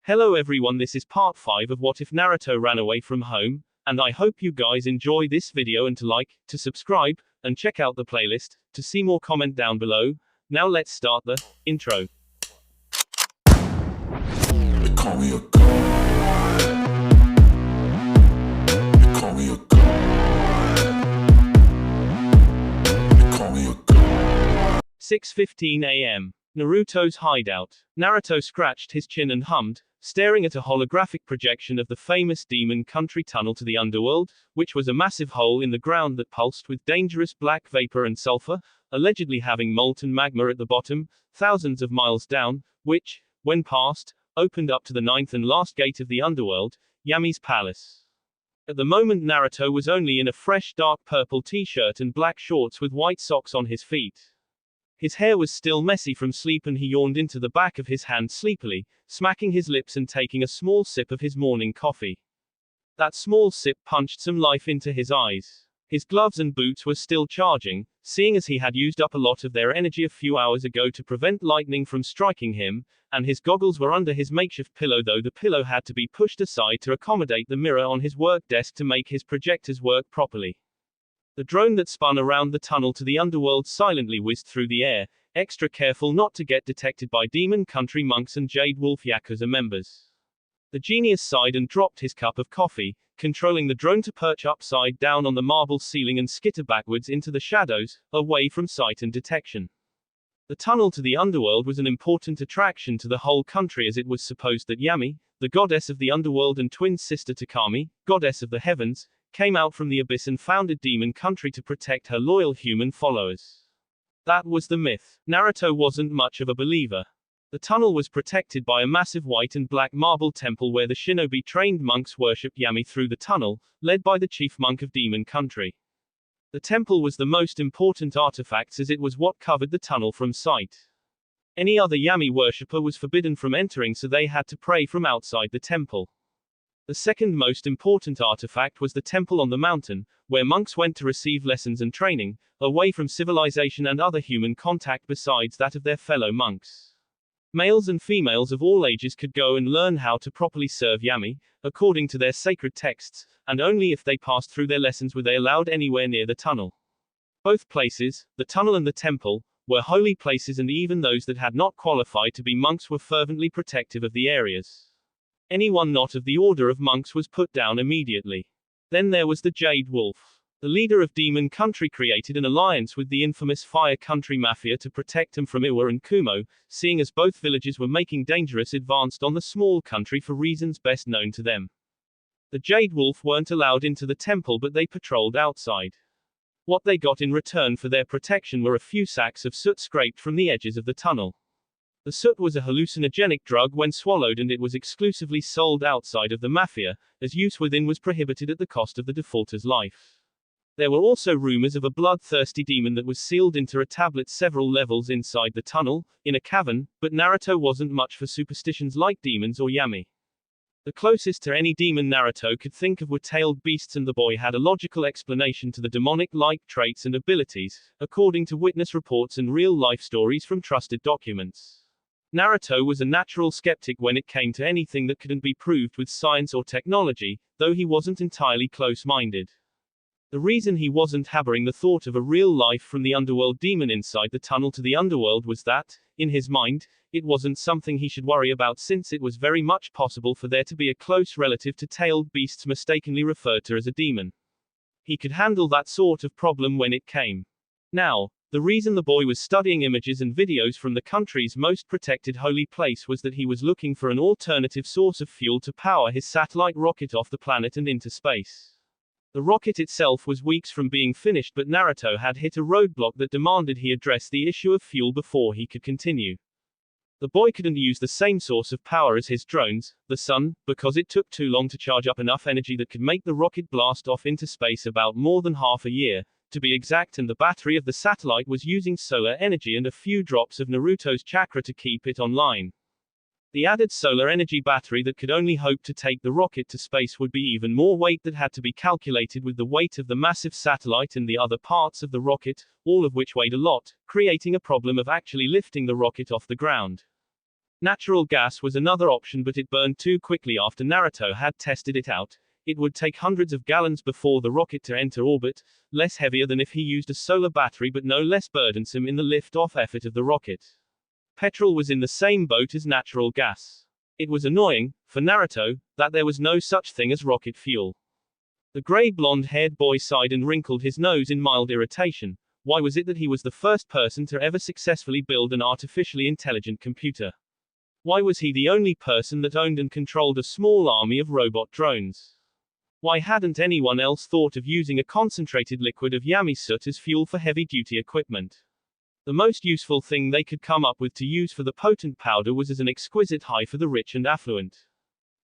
Hello everyone, this is part 5 of What If Naruto Ran Away from Home, and I hope you guys enjoy this video and to like, to subscribe, and check out the playlist, to see more comment down below. Now let's start the intro. They call me a god. They call me a god. They call me a god. 6:15 a.m. Naruto's hideout. Naruto scratched his chin and hummed, staring at a holographic projection of the famous demon country tunnel to the underworld, which was a massive hole in the ground that pulsed with dangerous black vapor and sulfur, allegedly having molten magma at the bottom, thousands of miles down, which, when passed, opened up to the ninth and last gate of the underworld, Yami's palace. At the moment Naruto was only in a fresh dark purple t-shirt and black shorts with white socks on his feet. His hair was still messy from sleep and he yawned into the back of his hand sleepily, smacking his lips and taking a small sip of his morning coffee. That small sip punched some life into his eyes. His gloves and boots were still charging, seeing as he had used up a lot of their energy a few hours ago to prevent lightning from striking him, and his goggles were under his makeshift pillow, though the pillow had to be pushed aside to accommodate the mirror on his work desk to make his projectors work properly. The drone that spun around the tunnel to the underworld silently whizzed through the air, extra careful not to get detected by Demon Country monks and Jade Wolf Yakuza members. The genius sighed and dropped his cup of coffee, controlling the drone to perch upside down on the marble ceiling and skitter backwards into the shadows, away from sight and detection. The tunnel to the underworld was an important attraction to the whole country, as it was supposed that Yami, the goddess of the underworld and twin sister Takami, goddess of the heavens, came out from the abyss and founded Demon Country to protect her loyal human followers. That was the myth. Naruto wasn't much of a believer. The tunnel was protected by a massive white and black marble temple where the shinobi-trained monks worshipped Yami through the tunnel, led by the chief monk of Demon Country. The temple was the most important artifacts as it was what covered the tunnel from sight. Any other Yami worshipper was forbidden from entering, so they had to pray from outside the temple. The second most important artifact was the temple on the mountain, where monks went to receive lessons and training, away from civilization and other human contact besides that of their fellow monks. Males and females of all ages could go and learn how to properly serve Yami, according to their sacred texts, and only if they passed through their lessons were they allowed anywhere near the tunnel. Both places, the tunnel and the temple, were holy places, and even those that had not qualified to be monks were fervently protective of the areas. Anyone not of the order of monks was put down immediately. Then there was the Jade Wolf. The leader of Demon Country created an alliance with the infamous Fire Country Mafia to protect them from Iwa and Kumo, seeing as both villages were making dangerous advances on the small country for reasons best known to them. The Jade Wolf weren't allowed into the temple, but they patrolled outside. What they got in return for their protection were a few sacks of soot scraped from the edges of the tunnel. The soot was a hallucinogenic drug when swallowed, and it was exclusively sold outside of the mafia, as use within was prohibited at the cost of the defaulter's life. There were also rumors of a bloodthirsty demon that was sealed into a tablet several levels inside the tunnel, in a cavern, but Naruto wasn't much for superstitions like demons or Yami. The closest to any demon Naruto could think of were tailed beasts, and the boy had a logical explanation to the demonic-like traits and abilities, according to witness reports and real-life stories from trusted documents. Naruto was a natural skeptic when it came to anything that couldn't be proved with science or technology, though he wasn't entirely close-minded. The reason he wasn't harboring the thought of a real life from the underworld demon inside the tunnel to the underworld was that, in his mind, it wasn't something he should worry about, since it was very much possible for there to be a close relative to tailed beasts mistakenly referred to as a demon. He could handle that sort of problem when it came. Now, the reason the boy was studying images and videos from the country's most protected holy place was that he was looking for an alternative source of fuel to power his satellite rocket off the planet and into space. The rocket itself was weeks from being finished, but Naruto had hit a roadblock that demanded he address the issue of fuel before he could continue. The boy couldn't use the same source of power as his drones, the sun, because it took too long to charge up enough energy that could make the rocket blast off into space, about more than half a year, to be exact, and the battery of the satellite was using solar energy and a few drops of Naruto's chakra to keep it online. The added solar energy battery that could only hope to take the rocket to space would be even more weight that had to be calculated with the weight of the massive satellite and the other parts of the rocket, all of which weighed a lot, creating a problem of actually lifting the rocket off the ground. Natural gas was another option, but it burned too quickly after Naruto had tested it out. It would take hundreds of gallons before the rocket to enter orbit, less heavier than if he used a solar battery but no less burdensome in the lift-off effort of the rocket. Petrol was in the same boat as natural gas. It was annoying, for Naruto, that there was no such thing as rocket fuel. The grey blonde-haired boy sighed and wrinkled his nose in mild irritation. Why was it that he was the first person to ever successfully build an artificially intelligent computer? Why was he the only person that owned and controlled a small army of robot drones? Why hadn't anyone else thought of using a concentrated liquid of yami soot as fuel for heavy-duty equipment? The most useful thing they could come up with to use for the potent powder was as an exquisite high for the rich and affluent.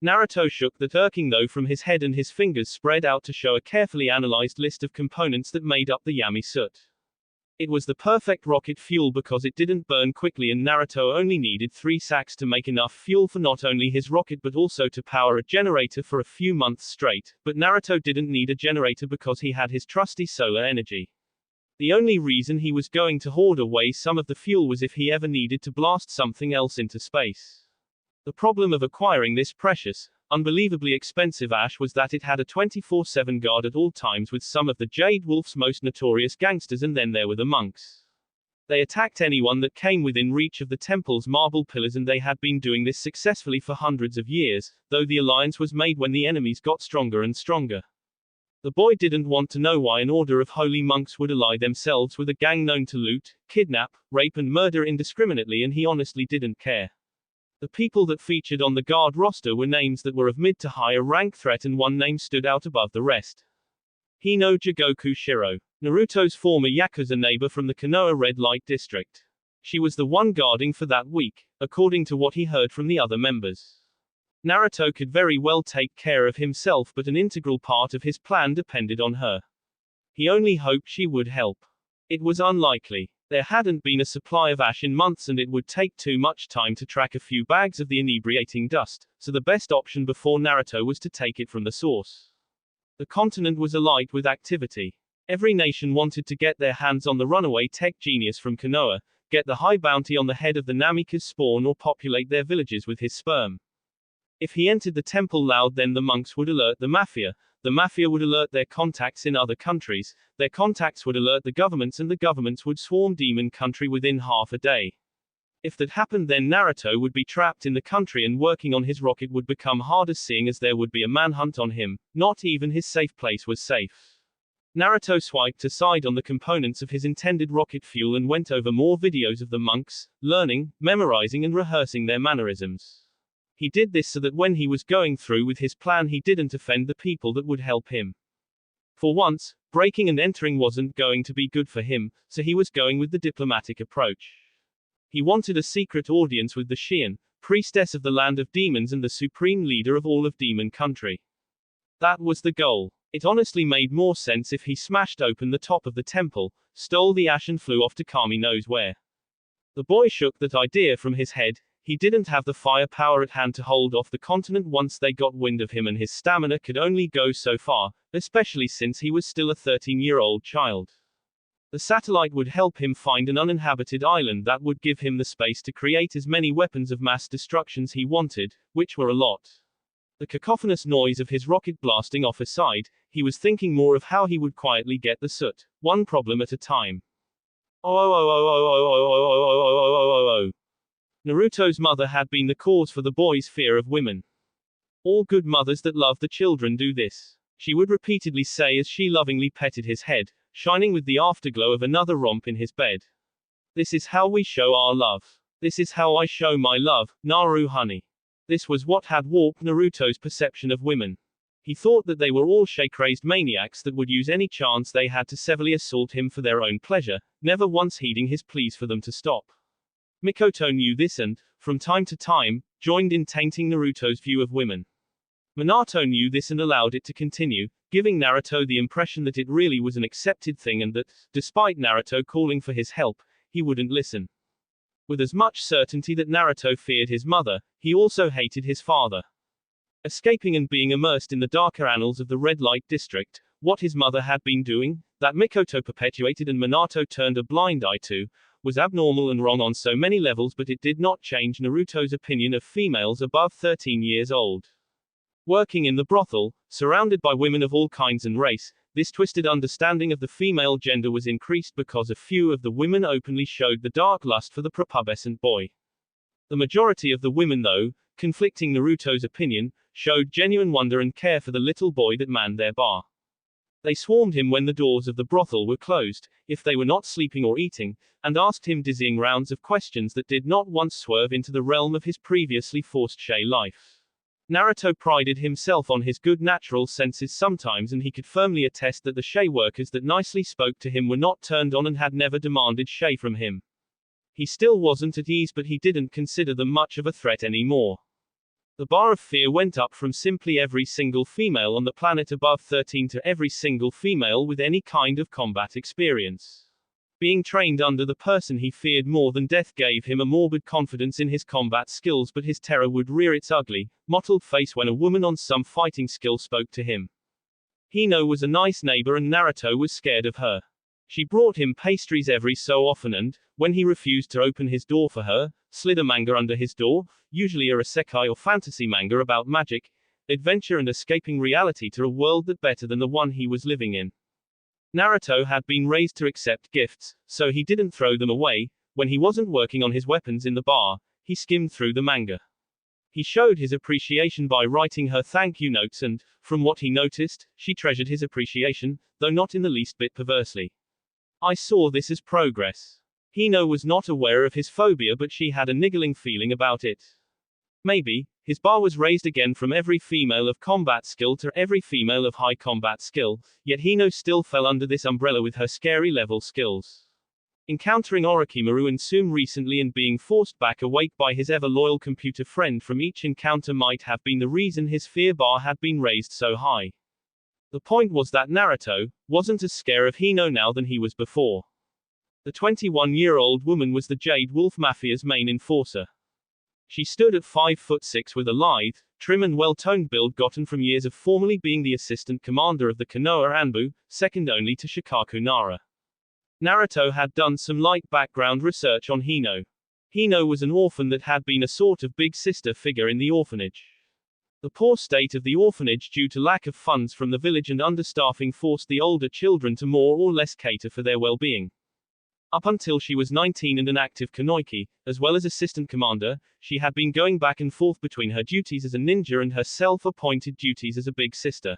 Naruto shook that irking though from his head and his fingers spread out to show a carefully analyzed list of components that made up the yami soot. It was the perfect rocket fuel because it didn't burn quickly, and Naruto only needed 3 sacks to make enough fuel for not only his rocket but also to power a generator for a few months straight. But Naruto didn't need a generator because he had his trusty solar energy. The only reason he was going to hoard away some of the fuel was if he ever needed to blast something else into space. The problem of acquiring this precious, unbelievably expensive ash was that it had a 24/7 guard at all times with some of the Jade Wolf's most notorious gangsters, and then there were the monks. They attacked anyone that came within reach of the temple's marble pillars, and they had been doing this successfully for hundreds of years, though the alliance was made when the enemies got stronger and stronger. The boy didn't want to know why an order of holy monks would ally themselves with a gang known to loot, kidnap, rape and murder indiscriminately, and he honestly didn't care. The people that featured on the guard roster were names that were of mid to higher rank threat, and one name stood out above the rest. Hino Jigoku Shiro, Naruto's former Yakuza neighbor from the Konoha Red Light District. She was the one guarding for that week, according to what he heard from the other members. Naruto could very well take care of himself, but an integral part of his plan depended on her. He only hoped she would help. It was unlikely. There hadn't been a supply of ash in months, and it would take too much time to track a few bags of the inebriating dust, so the best option before Naruto was to take it from the source. The continent was alight with activity. Every nation wanted to get their hands on the runaway tech genius from Konoha, get the high bounty on the head of the Namika's spawn, or populate their villages with his sperm. If he entered the temple loud, then the monks would alert the mafia would alert their contacts in other countries, their contacts would alert the governments, and the governments would swarm Demon Country within half a day. If that happened, then Naruto would be trapped in the country, and working on his rocket would become harder, seeing as there would be a manhunt on him. Not even his safe place was safe. Naruto swiped aside on the components of his intended rocket fuel and went over more videos of the monks, learning, memorizing and rehearsing their mannerisms. He did this so that when he was going through with his plan, he didn't offend the people that would help him. For once, breaking and entering wasn't going to be good for him, so he was going with the diplomatic approach. He wanted a secret audience with the Shion, priestess of the land of demons and the supreme leader of all of Demon Country. That was the goal. It honestly made more sense if he smashed open the top of the temple, stole the ash and flew off to Kami knows where. The boy shook that idea from his head. He didn't have the firepower at hand to hold off the continent once they got wind of him, and his stamina could only go so far, especially since he was still a 13-year-old child. The satellite would help him find an uninhabited island that would give him the space to create as many weapons of mass destructions he wanted, which were a lot. The cacophonous noise of his rocket blasting off aside, he was thinking more of how he would quietly get the soot, one problem at a time. Naruto's mother had been the cause for the boy's fear of women. All good mothers that love the children do this. She would repeatedly say as she lovingly petted his head, shining with the afterglow of another romp in his bed. This is how we show our love. This is how I show my love, Naru honey. This was what had warped Naruto's perception of women. He thought that they were all crazed maniacs that would use any chance they had to severely assault him for their own pleasure, never once heeding his pleas for them to stop. Mikoto knew this and, from time to time, joined in tainting Naruto's view of women. Minato knew this and allowed it to continue, giving Naruto the impression that it really was an accepted thing and that, despite Naruto calling for his help, he wouldn't listen. With as much certainty that Naruto feared his mother, he also hated his father. Escaping and being immersed in the darker annals of the Red Light District, what his mother had been doing, that Mikoto perpetuated and Minato turned a blind eye to, was abnormal and wrong on so many levels, but it did not change Naruto's opinion of females above 13 years old. Working in the brothel, surrounded by women of all kinds and race, this twisted understanding of the female gender was increased because a few of the women openly showed the dark lust for the prepubescent boy. The majority of the women, though, conflicting Naruto's opinion, showed genuine wonder and care for the little boy that manned their bar. They swarmed him when the doors of the brothel were closed, if they were not sleeping or eating, and asked him dizzying rounds of questions that did not once swerve into the realm of his previously forced Shay life. Naruto prided himself on his good natural senses sometimes, and he could firmly attest that the Shay workers that nicely spoke to him were not turned on and had never demanded Shay from him. He still wasn't at ease, but he didn't consider them much of a threat anymore. The bar of fear went up from simply every single female on the planet above 13 to every single female with any kind of combat experience. Being trained under the person he feared more than death gave him a morbid confidence in his combat skills, but his terror would rear its ugly, mottled face when a woman on some fighting skill spoke to him. Hino was a nice neighbor and Naruto was scared of her. She brought him pastries every so often and, when he refused to open his door for her, slid a manga under his door, usually a isekai or fantasy manga about magic, adventure and escaping reality to a world that better than the one he was living in. Naruto had been raised to accept gifts, so he didn't throw them away. When he wasn't working on his weapons in the bar, he skimmed through the manga. He showed his appreciation by writing her thank you notes and, from what he noticed, she treasured his appreciation, though not in the least bit perversely. I saw this as progress. Hino was not aware of his phobia, but she had a niggling feeling about it. Maybe, his bar was raised again from every female of combat skill to every female of high combat skill, yet Hino still fell under this umbrella with her scary level skills. Encountering Orochimaru and Sume recently and being forced back awake by his ever-loyal computer friend from each encounter might have been the reason his fear bar had been raised so high. The point was that Naruto wasn't as scared of Hino now than he was before. The 21-year-old woman was the Jade Wolf Mafia's main enforcer. She stood at 5'6" with a lithe, trim and well-toned build gotten from years of formerly being the assistant commander of the Konoha Anbu, second only to Shikaku Nara. Naruto had done some light background research on Hino. Hino was an orphan that had been a sort of big sister figure in the orphanage. The poor state of the orphanage due to lack of funds from the village and understaffing forced the older children to more or less cater for their well-being. Up until she was 19 and an active Kunoichi, as well as assistant commander, she had been going back and forth between her duties as a ninja and her self-appointed duties as a big sister.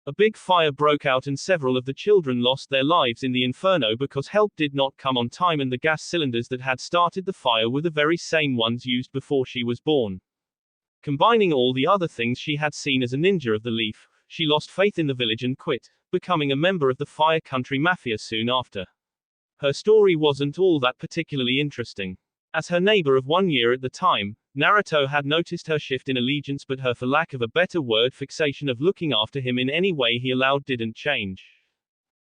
A big fire broke out and several of the children lost their lives in the inferno because help did not come on time, and the gas cylinders that had started the fire were the very same ones used before she was born. Combining all the other things she had seen as a ninja of the leaf, she lost faith in the village and quit, becoming a member of the Fire Country Mafia soon after. Her story wasn't all that particularly interesting. As her neighbor of 1 year at the time, Naruto had noticed her shift in allegiance, but her, for lack of a better word, fixation of looking after him in any way he allowed didn't change.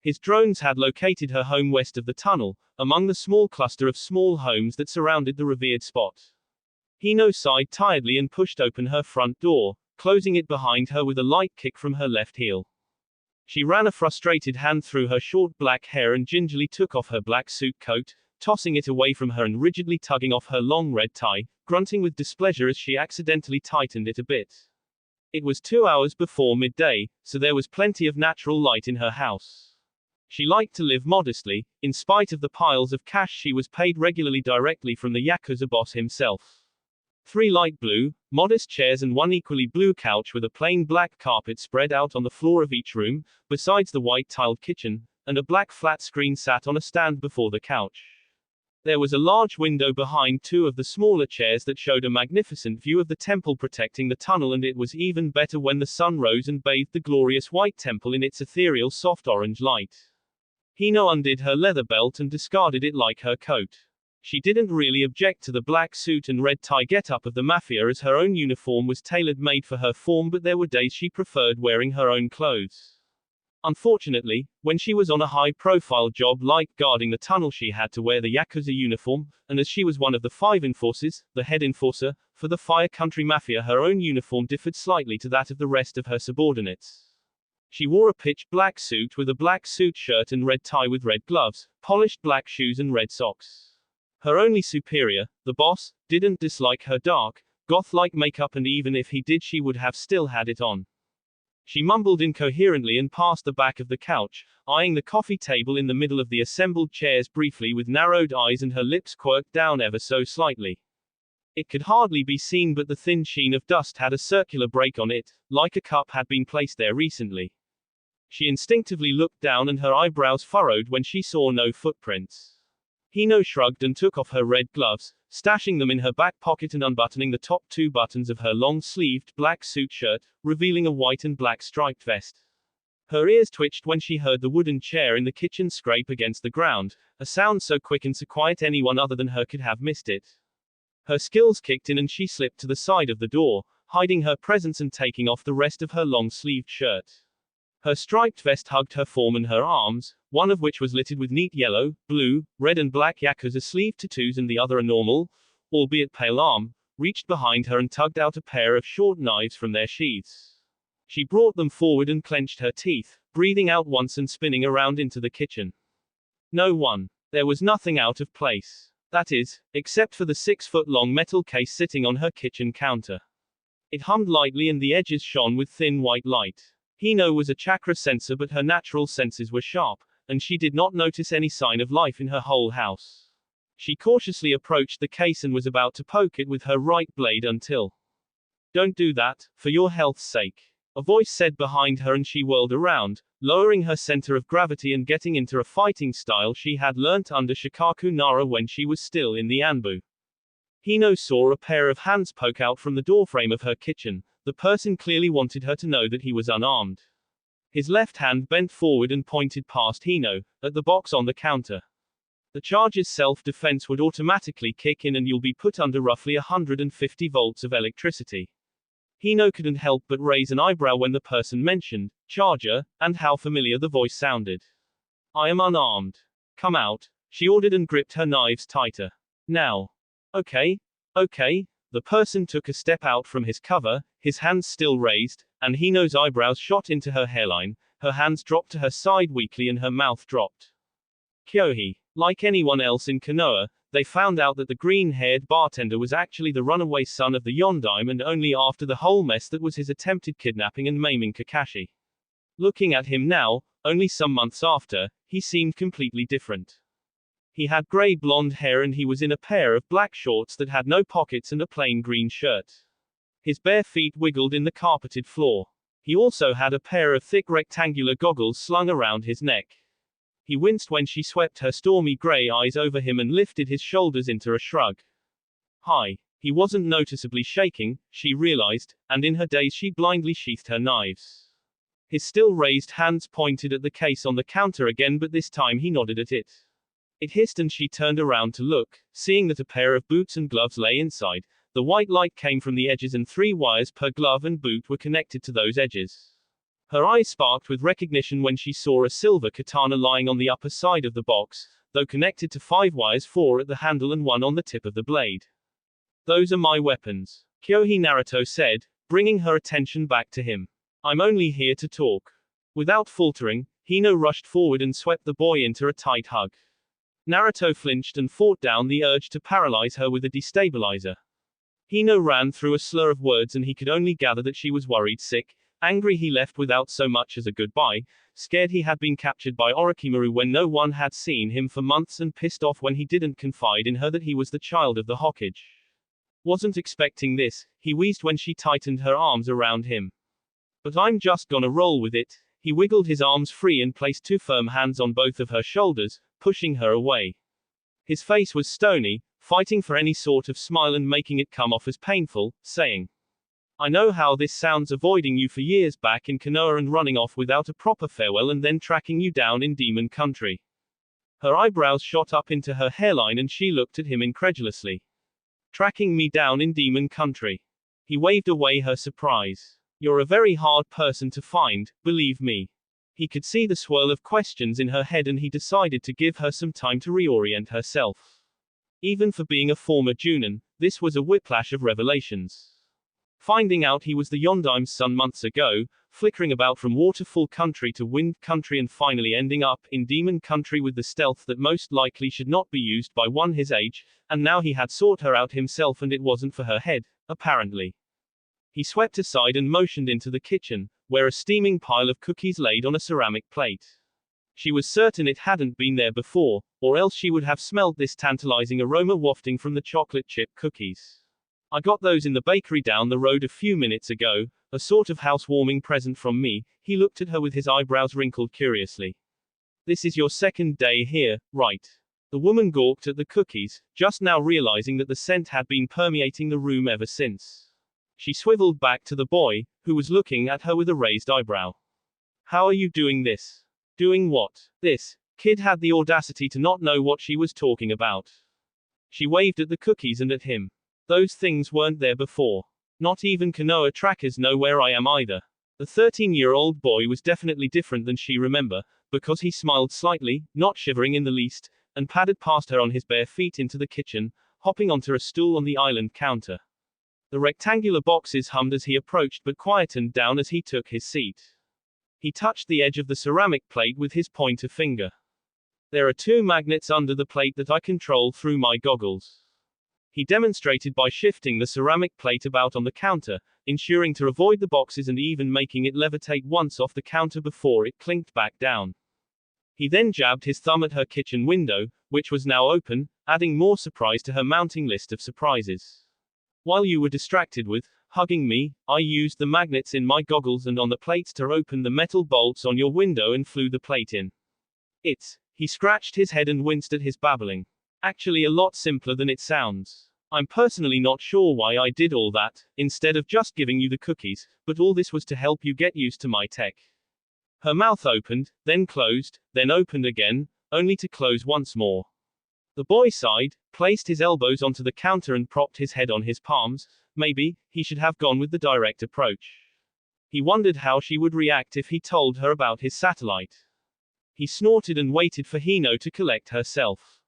His drones had located her home west of the tunnel, among the small cluster of small homes that surrounded the revered spot. Hino sighed tiredly and pushed open her front door, closing it behind her with a light kick from her left heel. She ran a frustrated hand through her short black hair and gingerly took off her black suit coat, tossing it away from her and rigidly tugging off her long red tie, grunting with displeasure as she accidentally tightened it a bit. It was 2 hours before midday, so there was plenty of natural light in her house. She liked to live modestly, in spite of the piles of cash she was paid regularly directly from the Yakuza boss himself. 3 light blue, modest chairs and 1 equally blue couch with a plain black carpet spread out on the floor of each room, besides the white-tiled kitchen, and a black flat screen sat on a stand before the couch. There was a large window behind 2 of the smaller chairs that showed a magnificent view of the temple protecting the tunnel, and it was even better when the sun rose and bathed the glorious white temple in its ethereal soft orange light. Hino undid her leather belt and discarded it like her coat. She didn't really object to the black suit and red tie get-up of the Mafia, as her own uniform was tailor-made for her form, but there were days she preferred wearing her own clothes. Unfortunately, when she was on a high-profile job like guarding the tunnel, she had to wear the Yakuza uniform, and as she was one of the 5 enforcers, the head enforcer, for the Fire Country Mafia, her own uniform differed slightly to that of the rest of her subordinates. She wore a pitch black suit with a black suit shirt and red tie with red gloves, polished black shoes and red socks. Her only superior, the boss, didn't dislike her dark, goth-like makeup, and even if he did she would have still had it on. She mumbled incoherently and passed the back of the couch, eyeing the coffee table in the middle of the assembled chairs briefly with narrowed eyes and her lips quirked down ever so slightly. It could hardly be seen, but the thin sheen of dust had a circular break on it, like a cup had been placed there recently. She instinctively looked down and her eyebrows furrowed when she saw no footprints. Hino shrugged and took off her red gloves, stashing them in her back pocket and unbuttoning the top 2 buttons of her long-sleeved black suit shirt, revealing a white and black striped vest. Her ears twitched when she heard the wooden chair in the kitchen scrape against the ground, a sound so quick and so quiet anyone other than her could have missed it. Her skills kicked in and she slipped to the side of the door, hiding her presence and taking off the rest of her long-sleeved shirt. Her striped vest hugged her form and her arms, one of which was littered with neat yellow, blue, red and black yakuza sleeve tattoos and the other a normal, albeit pale arm, reached behind her and tugged out a pair of short knives from their sheaths. She brought them forward and clenched her teeth, breathing out once and spinning around into the kitchen. No one. There was nothing out of place. That is, except for the 6-foot-long metal case sitting on her kitchen counter. It hummed lightly and the edges shone with thin white light. Hino was a chakra sensor, but her natural senses were sharp, and she did not notice any sign of life in her whole house. She cautiously approached the case and was about to poke it with her right blade until. "Don't do that, for your health's sake," a voice said behind her, and she whirled around, lowering her center of gravity and getting into a fighting style she had learnt under Shikaku Nara when she was still in the Anbu. Hino saw a pair of hands poke out from the doorframe of her kitchen. The person clearly wanted her to know that he was unarmed. His left hand bent forward and pointed past Hino, at the box on the counter. The charge's self-defense would automatically kick in and you'll be put under roughly 150 volts of electricity. Hino couldn't help but raise an eyebrow when the person mentioned charger, and how familiar the voice sounded. "I am unarmed. Come out," she ordered and gripped her knives tighter. "Now." Okay. The person took a step out from his cover, his hands still raised, and Hino's eyebrows shot into her hairline, her hands dropped to her side weakly and her mouth dropped. Kyohi. Like anyone else in Konoha, they found out that the green-haired bartender was actually the runaway son of the Yondaime, and only after the whole mess that was his attempted kidnapping and maiming Kakashi. Looking at him now, only some months after, he seemed completely different. He had gray blonde hair and he was in a pair of black shorts that had no pockets and a plain green shirt. His bare feet wiggled in the carpeted floor. He also had a pair of thick rectangular goggles slung around his neck. He winced when she swept her stormy gray eyes over him and lifted his shoulders into a shrug. Hi. He wasn't noticeably shaking, she realized, and in her daze she blindly sheathed her knives. His still raised hands pointed at the case on the counter again, but this time he nodded at it. It hissed and she turned around to look, seeing that a pair of boots and gloves lay inside. The white light came from the edges and 3 wires per glove and boot were connected to those edges. Her eyes sparked with recognition when she saw a silver katana lying on the upper side of the box, though connected to 5 wires, 4 at the handle and 1 on the tip of the blade. "Those are my weapons," Kyohi Naruto said, bringing her attention back to him. "I'm only here to talk." Without faltering, Hino rushed forward and swept the boy into a tight hug. Naruto flinched and fought down the urge to paralyze her with a destabilizer. Hino ran through a slur of words and he could only gather that she was worried sick. Angry he left without so much as a goodbye, scared he had been captured by Orochimaru when no one had seen him for months, and pissed off when he didn't confide in her that he was the child of the Hokage. Wasn't expecting this, he wheezed when she tightened her arms around him. "But I'm just gonna roll with it." He wiggled his arms free and placed 2 firm hands on both of her shoulders, pushing her away. His face was stony, fighting for any sort of smile and making it come off as painful, saying, "I know how this sounds, avoiding you for years back in Konoha and running off without a proper farewell and then tracking you down in Demon Country." Her eyebrows shot up into her hairline and she looked at him incredulously. "Tracking me down in Demon Country?" He waved away her surprise. "You're a very hard person to find, believe me." He could see the swirl of questions in her head and he decided to give her some time to reorient herself. Even for being a former Junin, this was a whiplash of revelations. Finding out he was the Yondaim's son months ago, flickering about from waterfall country to wind country and finally ending up in demon country with the stealth that most likely should not be used by one his age, and now he had sought her out himself and it wasn't for her head, apparently. He swept aside and motioned into the kitchen, where a steaming pile of cookies laid on a ceramic plate. She was certain it hadn't been there before, or else she would have smelled this tantalizing aroma wafting from the chocolate chip cookies. I got those in the bakery down the road a few minutes ago, a sort of housewarming present from me. He looked at her with his eyebrows wrinkled curiously. This is your second day here, right? The woman gawked at the cookies, just now realizing that the scent had been permeating the room ever since. She swiveled back to the boy, who was looking at her with a raised eyebrow. How are you doing this? Doing what? This kid had the audacity to not know what she was talking about. She waved at the cookies and at him. Those things weren't there before. Not even Konoha trackers know where I am either. The 13-year-old boy was definitely different than she remember, because he smiled slightly, not shivering in the least, and padded past her on his bare feet into the kitchen, hopping onto a stool on the island counter. The rectangular boxes hummed as he approached but quietened down as he took his seat. He touched the edge of the ceramic plate with his pointer finger. There are 2 magnets under the plate that I control through my goggles. He demonstrated by shifting the ceramic plate about on the counter, ensuring to avoid the boxes and even making it levitate once off the counter before it clinked back down. He then jabbed his thumb at her kitchen window, which was now open, adding more surprise to her mounting list of surprises. While you were distracted with hugging me, I used the magnets in my goggles and on the plates to open the metal bolts on your window and flew the plate in. He scratched his head and winced at his babbling. Actually a lot simpler than it sounds. I'm personally not sure why I did all that, instead of just giving you the cookies, but all this was to help you get used to my tech. Her mouth opened, then closed, then opened again, only to close once more. The boy sighed, placed his elbows onto the counter and propped his head on his palms. Maybe he should have gone with the direct approach. He wondered how she would react if he told her about his satellite. He snorted and waited for Hino to collect herself.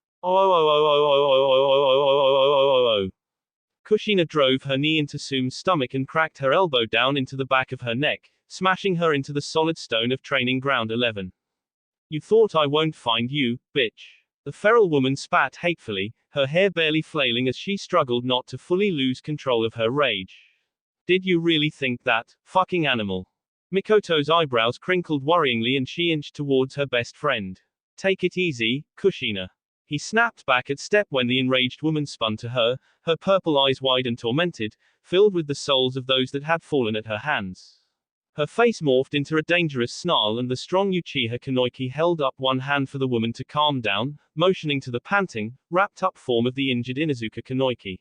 Kushina drove her knee into Sume's stomach and cracked her elbow down into the back of her neck, smashing her into the solid stone of training ground 11. You thought I won't find you, bitch. The feral woman spat hatefully, her hair barely flailing as she struggled not to fully lose control of her rage. Did you really think that, fucking animal? Mikoto's eyebrows crinkled worryingly and she inched towards her best friend. Take it easy, Kushina. He snapped back at step when the enraged woman spun to her, her purple eyes wide and tormented, filled with the souls of those that had fallen at her hands. Her face morphed into a dangerous snarl and the strong Uchiha Kunoichi held up one hand for the woman to calm down, motioning to the panting, wrapped-up form of the injured Inuzuka Kunoichi.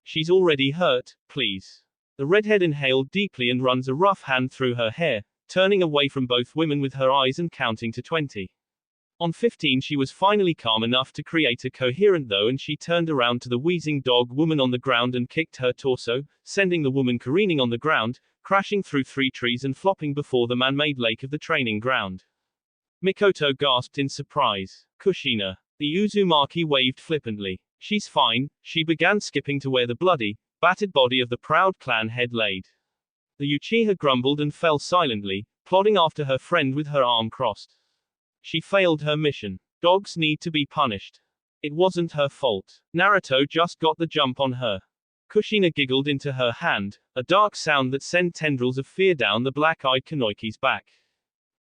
She's already hurt, please. The redhead inhaled deeply and runs a rough hand through her hair, turning away from both women with her eyes and counting to 20. On 15 she was finally calm enough to create a coherent though and she turned around to the wheezing dog woman on the ground and kicked her torso, sending the woman careening on the ground, crashing through 3 trees and flopping before the man-made lake of the training ground. Mikoto gasped in surprise. Kushina. The Uzumaki waved flippantly. She's fine. She began skipping to where the bloody, battered body of the proud clan head laid. The Uchiha grumbled and fell silently, plodding after her friend with her arm crossed. She failed her mission. Dogs need to be punished. It wasn't her fault. Naruto just got the jump on her. Kushina giggled into her hand, a dark sound that sent tendrils of fear down the black-eyed Kunoichi's back.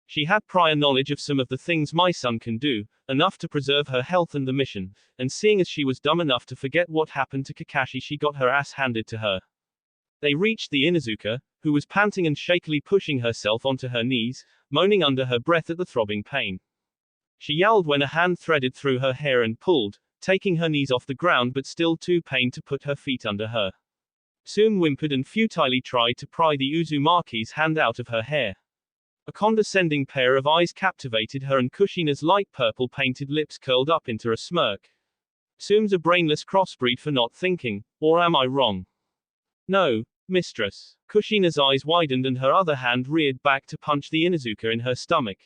She had prior knowledge of some of the things my son can do, enough to preserve her health and the mission, and seeing as she was dumb enough to forget what happened to Kakashi she got her ass handed to her. They reached the Inuzuka, who was panting and shakily pushing herself onto her knees, moaning under her breath at the throbbing pain. She yowled when a hand threaded through her hair and pulled, taking her knees off the ground but still too pained to put her feet under her. Sume whimpered and futilely tried to pry the Uzumaki's hand out of her hair. A condescending pair of eyes captivated her and Kushina's light purple painted lips curled up into a smirk. Sume's a brainless crossbreed for not thinking, or am I wrong? No, mistress. Kushina's eyes widened and her other hand reared back to punch the Inuzuka in her stomach.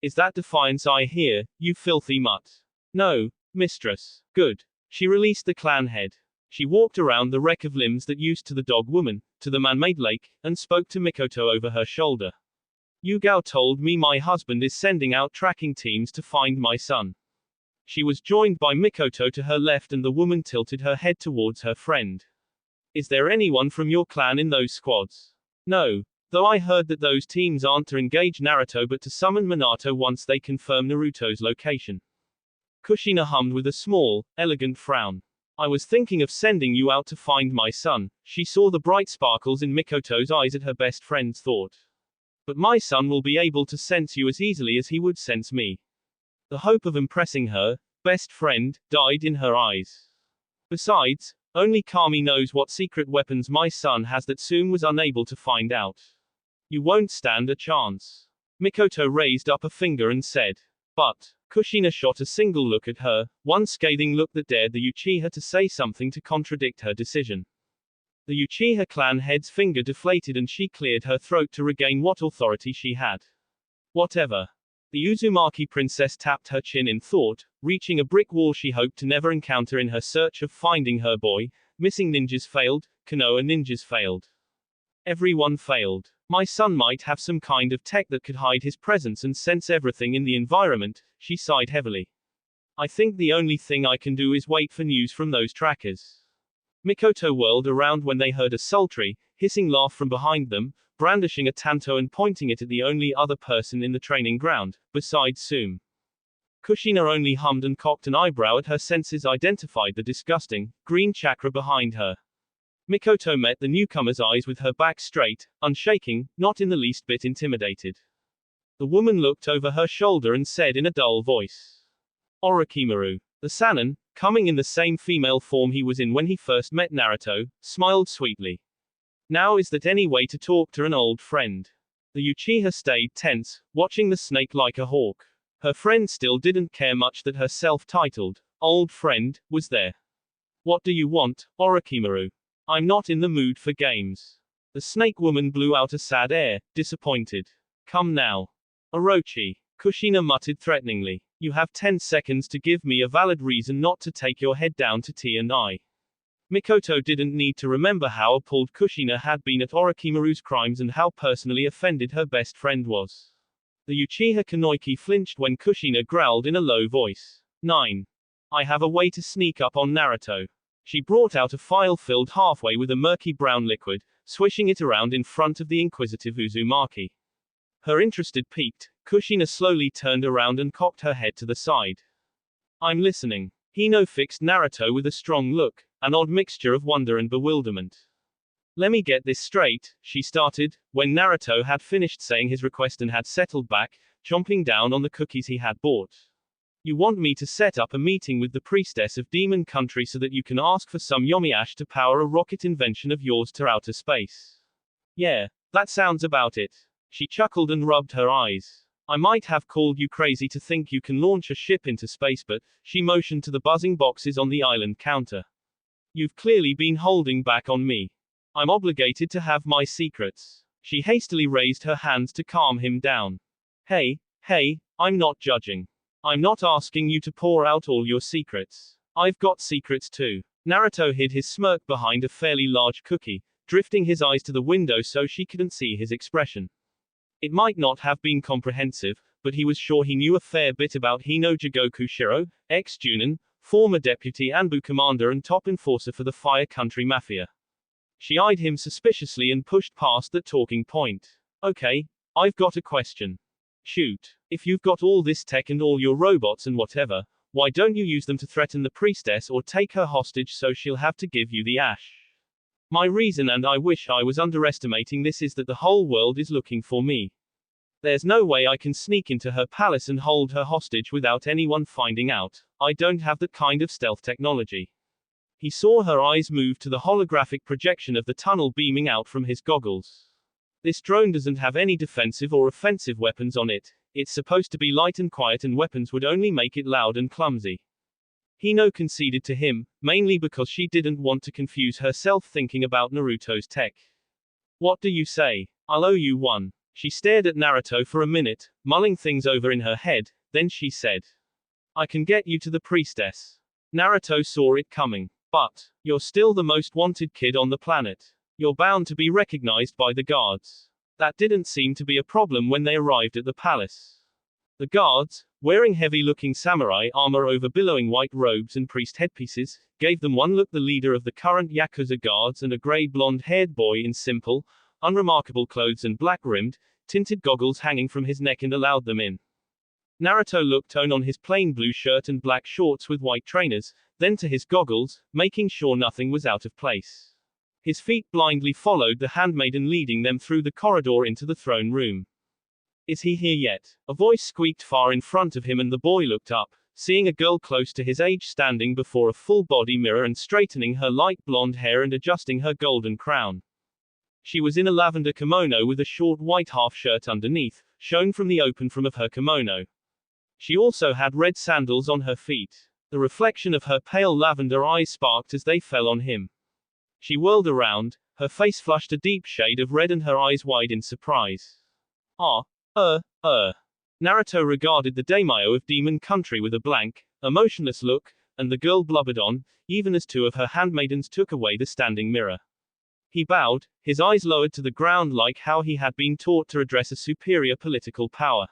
Is that defiance I hear, you filthy mutt? No, mistress. Good. She released the clan head. She walked around the wreck of limbs that used to the dog woman, to the man-made lake, and spoke to Mikoto over her shoulder. Yugao told me my husband is sending out tracking teams to find my son. She was joined by Mikoto to her left and the woman tilted her head towards her friend. Is there anyone from your clan in those squads? No. Though I heard that those teams aren't to engage Naruto but to summon Minato once they confirm Naruto's location. Kushina hummed with a small, elegant frown. I was thinking of sending you out to find my son. She saw the bright sparkles in Mikoto's eyes at her best friend's thought. But my son will be able to sense you as easily as he would sense me. The hope of impressing her best friend died in her eyes. Besides, only Kami knows what secret weapons my son has that Tsume was unable to find out. You won't stand a chance. Mikoto raised up a finger and said. But, Kushina shot a single look at her, one scathing look that dared the Uchiha to say something to contradict her decision. The Uchiha clan head's finger deflated and she cleared her throat to regain what authority she had. Whatever. The Uzumaki princess tapped her chin in thought, reaching a brick wall she hoped to never encounter in her search of finding her boy. Missing ninjas failed, Konoha ninjas failed. Everyone failed. My son might have some kind of tech that could hide his presence and sense everything in the environment, she sighed heavily. I think the only thing I can do is wait for news from those trackers. Mikoto whirled around when they heard a sultry, hissing laugh from behind them, brandishing a tanto and pointing it at the only other person in the training ground, besides Tsume. Kushina only hummed and cocked an eyebrow at her senses identified the disgusting, green chakra behind her. Mikoto met the newcomer's eyes with her back straight, unshaking, not in the least bit intimidated. The woman looked over her shoulder and said in a dull voice. Orochimaru. The Sannin, coming in the same female form he was in when he first met Naruto, smiled sweetly. Now is that any way to talk to an old friend? The Uchiha stayed tense, watching the snake like a hawk. Her friend still didn't care much that her self-titled old friend was there. What do you want, Orochimaru? I'm not in the mood for games. The snake woman blew out a sad air, disappointed. Come now. Orochi. Kushina muttered threateningly. You have 10 seconds to give me a valid reason not to take your head down to T&I. Mikoto didn't need to remember how appalled Kushina had been at Orochimaru's crimes and how personally offended her best friend was. The Uchiha Kunoichi flinched when Kushina growled in a low voice. 9. I have a way to sneak up on Naruto. She brought out a phial filled halfway with a murky brown liquid, swishing it around in front of the inquisitive Uzumaki. Her interest piqued, Kushina slowly turned around and cocked her head to the side. I'm listening. Hino fixed Naruto with a strong look, an odd mixture of wonder and bewilderment. Let me get this straight, she started, when Naruto had finished saying his request and had settled back, chomping down on the cookies he had bought. You want me to set up a meeting with the priestess of Demon Country so that you can ask for some Yomi-Ash to power a rocket invention of yours to outer space? Yeah, that sounds about it. She chuckled and rubbed her eyes. I might have called you crazy to think you can launch a ship into space, but, she motioned to the buzzing boxes on the island counter. You've clearly been holding back on me. I'm obligated to have my secrets. She hastily raised her hands to calm him down. Hey, I'm not judging. I'm not asking you to pour out all your secrets. I've got secrets too. Naruto hid his smirk behind a fairly large cookie, drifting his eyes to the window so she couldn't see his expression. It might not have been comprehensive, but he was sure he knew a fair bit about Hino Jigoku Shiro, ex-Junin, former deputy Anbu commander and top enforcer for the Fire Country Mafia. She eyed him suspiciously and pushed past that talking point. Okay, I've got a question. Shoot. If you've got all this tech and all your robots and whatever, why don't you use them to threaten the priestess or take her hostage so she'll have to give you the ash? My reason, and I wish I was underestimating this, is that the whole world is looking for me. There's no way I can sneak into her palace and hold her hostage without anyone finding out. I don't have that kind of stealth technology. He saw her eyes move to the holographic projection of the tunnel beaming out from his goggles. This drone doesn't have any defensive or offensive weapons on it. It's supposed to be light and quiet, and weapons would only make it loud and clumsy. Hino conceded to him, mainly because she didn't want to confuse herself thinking about Naruto's tech. What do you say? I'll owe you one. She stared at Naruto for a minute, mulling things over in her head, then she said. I can get you to the priestess. Naruto saw it coming. But, you're still the most wanted kid on the planet. You're bound to be recognized by the guards. That didn't seem to be a problem when they arrived at the palace. The guards, wearing heavy-looking samurai armor over billowing white robes and priest headpieces, gave them one look. The leader of the current Yakuza guards and a gray blonde-haired boy in simple, unremarkable clothes and black-rimmed, tinted goggles hanging from his neck, and allowed them in. Naruto looked on his plain blue shirt and black shorts with white trainers, then to his goggles, making sure nothing was out of place. His feet blindly followed the handmaiden leading them through the corridor into the throne room. Is he here yet? A voice squeaked far in front of him, and the boy looked up, seeing a girl close to his age standing before a full-body mirror and straightening her light blonde hair and adjusting her golden crown. She was in a lavender kimono with a short white half-shirt underneath, shown from the open hem of her kimono. She also had red sandals on her feet. The reflection of her pale lavender eyes sparked as they fell on him. She whirled around, her face flushed a deep shade of red and her eyes wide in surprise. Naruto regarded the daimyo of Demon Country with a blank, emotionless look, and the girl blubbered on, even as two of her handmaidens took away the standing mirror. He bowed, his eyes lowered to the ground like how he had been taught to address a superior political power.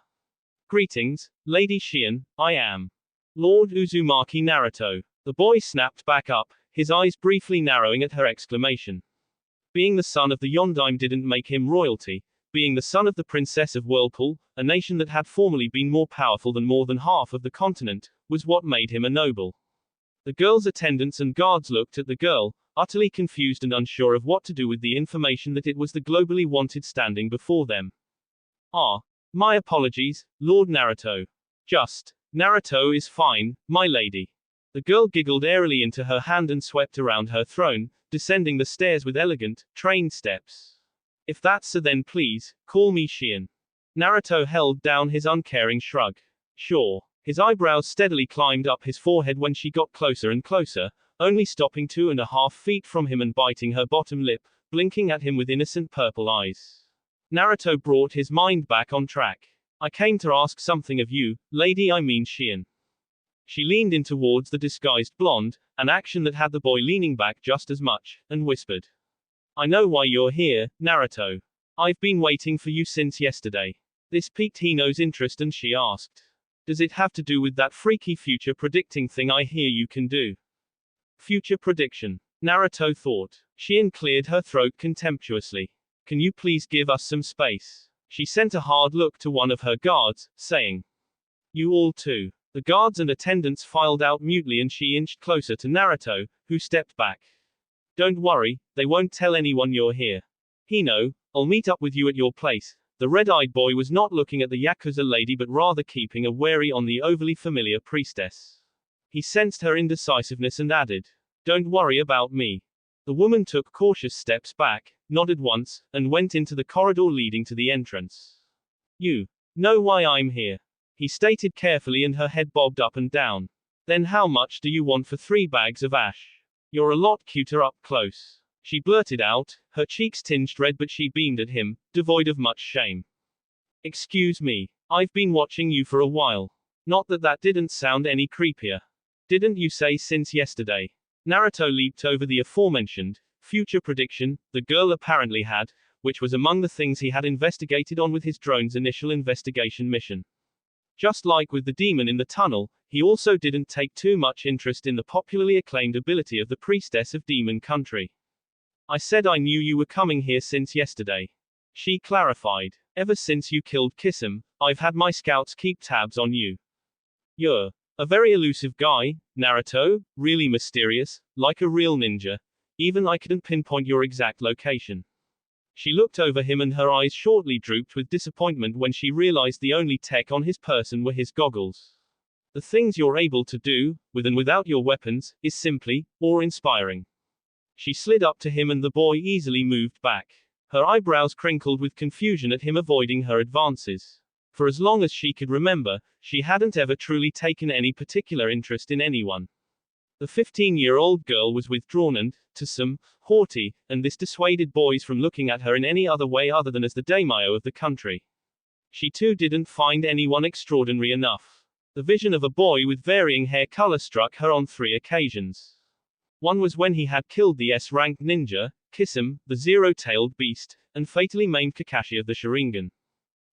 Greetings, Lady Shion, I am Lord Uzumaki Naruto. The boy snapped back up, his eyes briefly narrowing at her exclamation. Being the son of the Yondaime didn't make him royalty. Being the son of the Princess of Whirlpool, a nation that had formerly been more powerful than more than half of the continent, was what made him a noble. The girl's attendants and guards looked at the girl, utterly confused and unsure of what to do with the information that it was the globally wanted standing before them. My apologies, Lord Naruto. Naruto is fine, my lady. The girl giggled airily into her hand and swept around her throne, descending the stairs with elegant, trained steps. If that's so, then please, call me Shion. Naruto held down his uncaring shrug. Sure. His eyebrows steadily climbed up his forehead when she got closer and closer, only stopping 2.5 feet from him and biting her bottom lip, blinking at him with innocent purple eyes. Naruto brought his mind back on track. I came to ask something of you, lady, I mean Shion. She leaned in towards the disguised blonde, an action that had the boy leaning back just as much, and whispered. I know why you're here, Naruto. I've been waiting for you since yesterday. This piqued Hino's interest and she asked. Does it have to do with that freaky future predicting thing I hear you can do? Future prediction. Naruto thought. Shion cleared her throat contemptuously. Can you please give us some space? She sent a hard look to one of her guards, saying. You all too. The guards and attendants filed out mutely and she inched closer to Naruto, who stepped back. Don't worry, they won't tell anyone you're here. Hino, I'll meet up with you at your place. The red-eyed boy was not looking at the Yakuza lady but rather keeping a wary on the overly familiar priestess. He sensed her indecisiveness and added. Don't worry about me. The woman took cautious steps back, nodded once, and went into the corridor leading to the entrance. You know why I'm here. He stated carefully and her head bobbed up and down. Then how much do you want for 3 bags of ash? You're a lot cuter up close. She blurted out, her cheeks tinged red but she beamed at him, devoid of much shame. Excuse me. I've been watching you for a while. Not that that didn't sound any creepier. Didn't you say since yesterday? Naruto leaped over the aforementioned future prediction the girl apparently had, which was among the things he had investigated on with his drone's initial investigation mission. Just like with the demon in the tunnel, he also didn't take too much interest in the popularly acclaimed ability of the Priestess of Demon Country. I said I knew you were coming here since yesterday. She clarified. Ever since you killed Kisame, I've had my scouts keep tabs on you. You're a very elusive guy, Naruto, really mysterious, like a real ninja. Even I couldn't pinpoint your exact location. She looked over him and her eyes shortly drooped with disappointment when she realized the only tech on his person were his goggles. The things you're able to do, with and without your weapons, is simply awe-inspiring. She slid up to him and the boy easily moved back. Her eyebrows crinkled with confusion at him avoiding her advances. For as long as she could remember, she hadn't ever truly taken any particular interest in anyone. The 15-year-old girl was withdrawn and, to some, haughty, and this dissuaded boys from looking at her in any other way other than as the daimyo of the country. She too didn't find anyone extraordinary enough. The vision of a boy with varying hair color struck her on 3 occasions. One was when he had killed the S-ranked ninja, Kisame, the zero-tailed beast, and fatally maimed Kakashi of the Sharingan.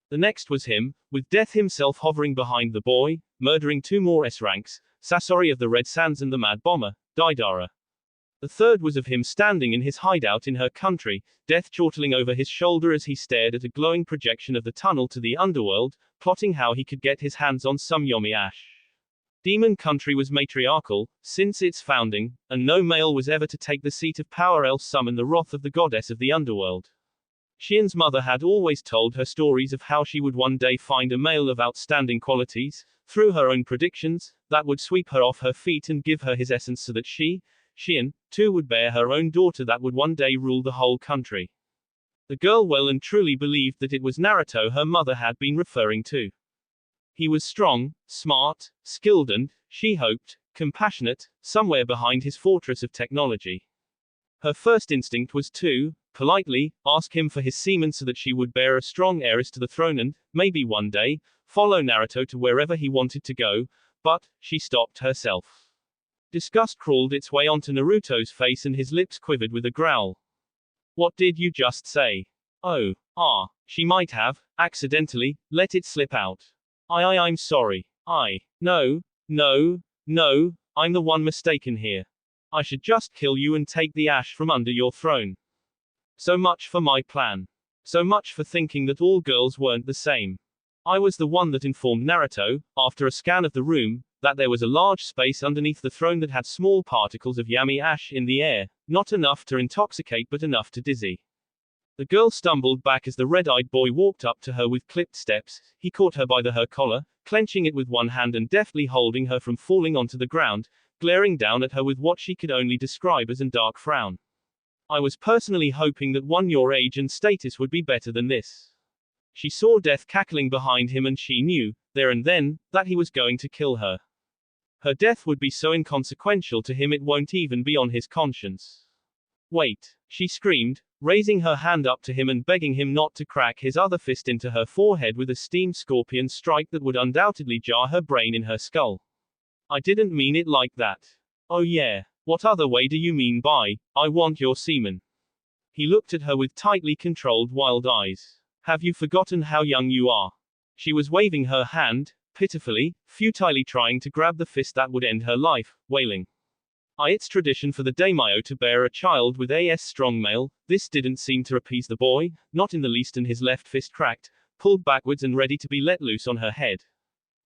The next was him, with Death himself hovering behind the boy, murdering 2 more S-ranks, Sasori of the Red Sands and the Mad Bomber, Deidara. The third was of him standing in his hideout in her country, Death chortling over his shoulder as he stared at a glowing projection of the tunnel to the underworld, plotting how he could get his hands on some Yomi ash. Demon Country was matriarchal, since its founding, and no male was ever to take the seat of power else summon the wrath of the goddess of the underworld. Xian's mother had always told her stories of how she would one day find a male of outstanding qualities, through her own predictions, that would sweep her off her feet and give her his essence so that she, Xian, too would bear her own daughter that would one day rule the whole country. The girl well and truly believed that it was Naruto her mother had been referring to. He was strong, smart, skilled and, she hoped, compassionate, somewhere behind his fortress of technology. Her first instinct was to, politely, ask him for his semen so that she would bear a strong heiress to the throne and, maybe one day, follow Naruto to wherever he wanted to go, but, she stopped herself. Disgust crawled its way onto Naruto's face and his lips quivered with a growl. What did you just say? Oh, she might have, accidentally, let it slip out. I'm sorry. No, I'm the one mistaken here. I should just kill you and take the ash from under your throne. So much for my plan. So much for thinking that all girls weren't the same. I was the one that informed Naruto, after a scan of the room, that there was a large space underneath the throne that had small particles of yami ash in the air, not enough to intoxicate but enough to dizzy. The girl stumbled back as the red-eyed boy walked up to her with clipped steps. He caught her by the hair collar, clenching it with one hand and deftly holding her from falling onto the ground, glaring down at her with what she could only describe as a dark frown. I was personally hoping that one your age and status would be better than this. She saw Death cackling behind him and she knew, there and then, that he was going to kill her. Her death would be so inconsequential to him it won't even be on his conscience. Wait, she screamed, raising her hand up to him and begging him not to crack his other fist into her forehead with a steamed scorpion strike that would undoubtedly jar her brain in her skull. I didn't mean it like that. Oh yeah, what other way do you mean by, I want your semen? He looked at her with tightly controlled wild eyes. Have you forgotten how young you are? She was waving her hand, pitifully, futilely trying to grab the fist that would end her life, wailing. It's tradition for the daimyo to bear a child with a strong male. This didn't seem to appease the boy, not in the least, and his left fist cracked, pulled backwards and ready to be let loose on her head.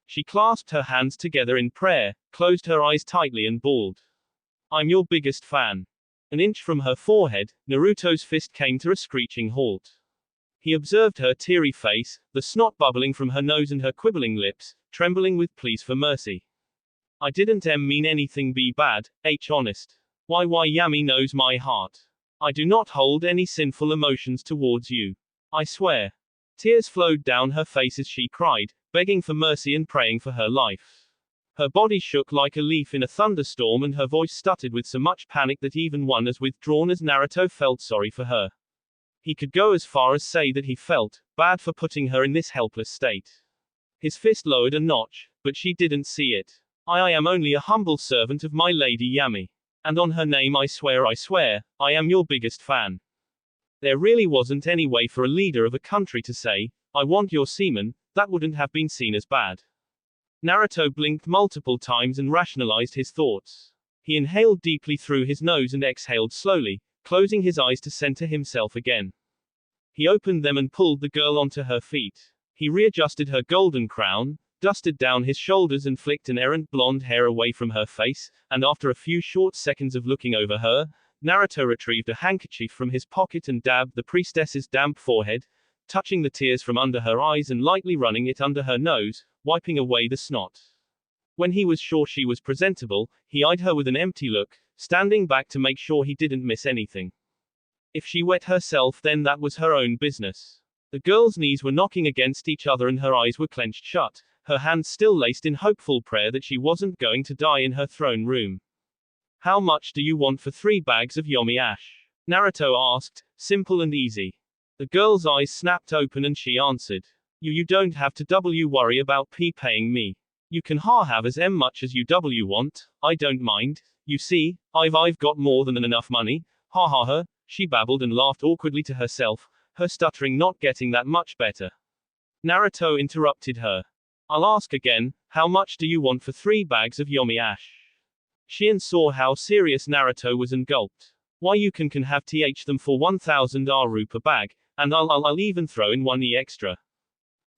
She clasped her hands together in prayer, closed her eyes tightly and bawled. I'm your biggest fan. An inch from her forehead, Naruto's fist came to a screeching halt. He observed her teary face, the snot bubbling from her nose and her quibbling lips, trembling with pleas for mercy. I didn't mean anything be bad, honest. Why Yami knows my heart. I do not hold any sinful emotions towards you. I swear. Tears flowed down her face as she cried, begging for mercy and praying for her life. Her body shook like a leaf in a thunderstorm and her voice stuttered with so much panic that even one as withdrawn as Naruto felt sorry for her. He could go as far as say that he felt bad for putting her in this helpless state. His fist lowered a notch, but she didn't see it. I am only a humble servant of my lady Yami. And on her name I swear, I am your biggest fan. There really wasn't any way for a leader of a country to say, I want your semen. That wouldn't have been seen as bad. Naruto blinked multiple times and rationalized his thoughts. He inhaled deeply through his nose and exhaled slowly, closing his eyes to center himself again. He opened them and pulled the girl onto her feet. He readjusted her golden crown, dusted down his shoulders and flicked an errant blonde hair away from her face, and after a few short seconds of looking over her, Naruto retrieved a handkerchief from his pocket and dabbed the priestess's damp forehead, touching the tears from under her eyes and lightly running it under her nose, wiping away the snot. When he was sure she was presentable, he eyed her with an empty look, standing back to make sure he didn't miss anything. If she wet herself, then that was her own business. The girl's knees were knocking against each other and her eyes were clenched shut, her hands still laced in hopeful prayer that she wasn't going to die in her throne room. How much do you want for 3 bags of Yomi ash? Naruto asked, simple and easy. The girl's eyes snapped open and she answered. You don't have to worry about paying me. You can have as much as you want, I don't mind. You see, I've got more than enough money. Ha. She babbled and laughed awkwardly to herself, her stuttering not getting that much better. Naruto interrupted her. I'll ask again, how much do you want for 3 bags of Yomi Ash? Shion saw how serious Naruto was and gulped. Why you can have them for 1000 Aru per bag, and I'll even throw in 1 extra.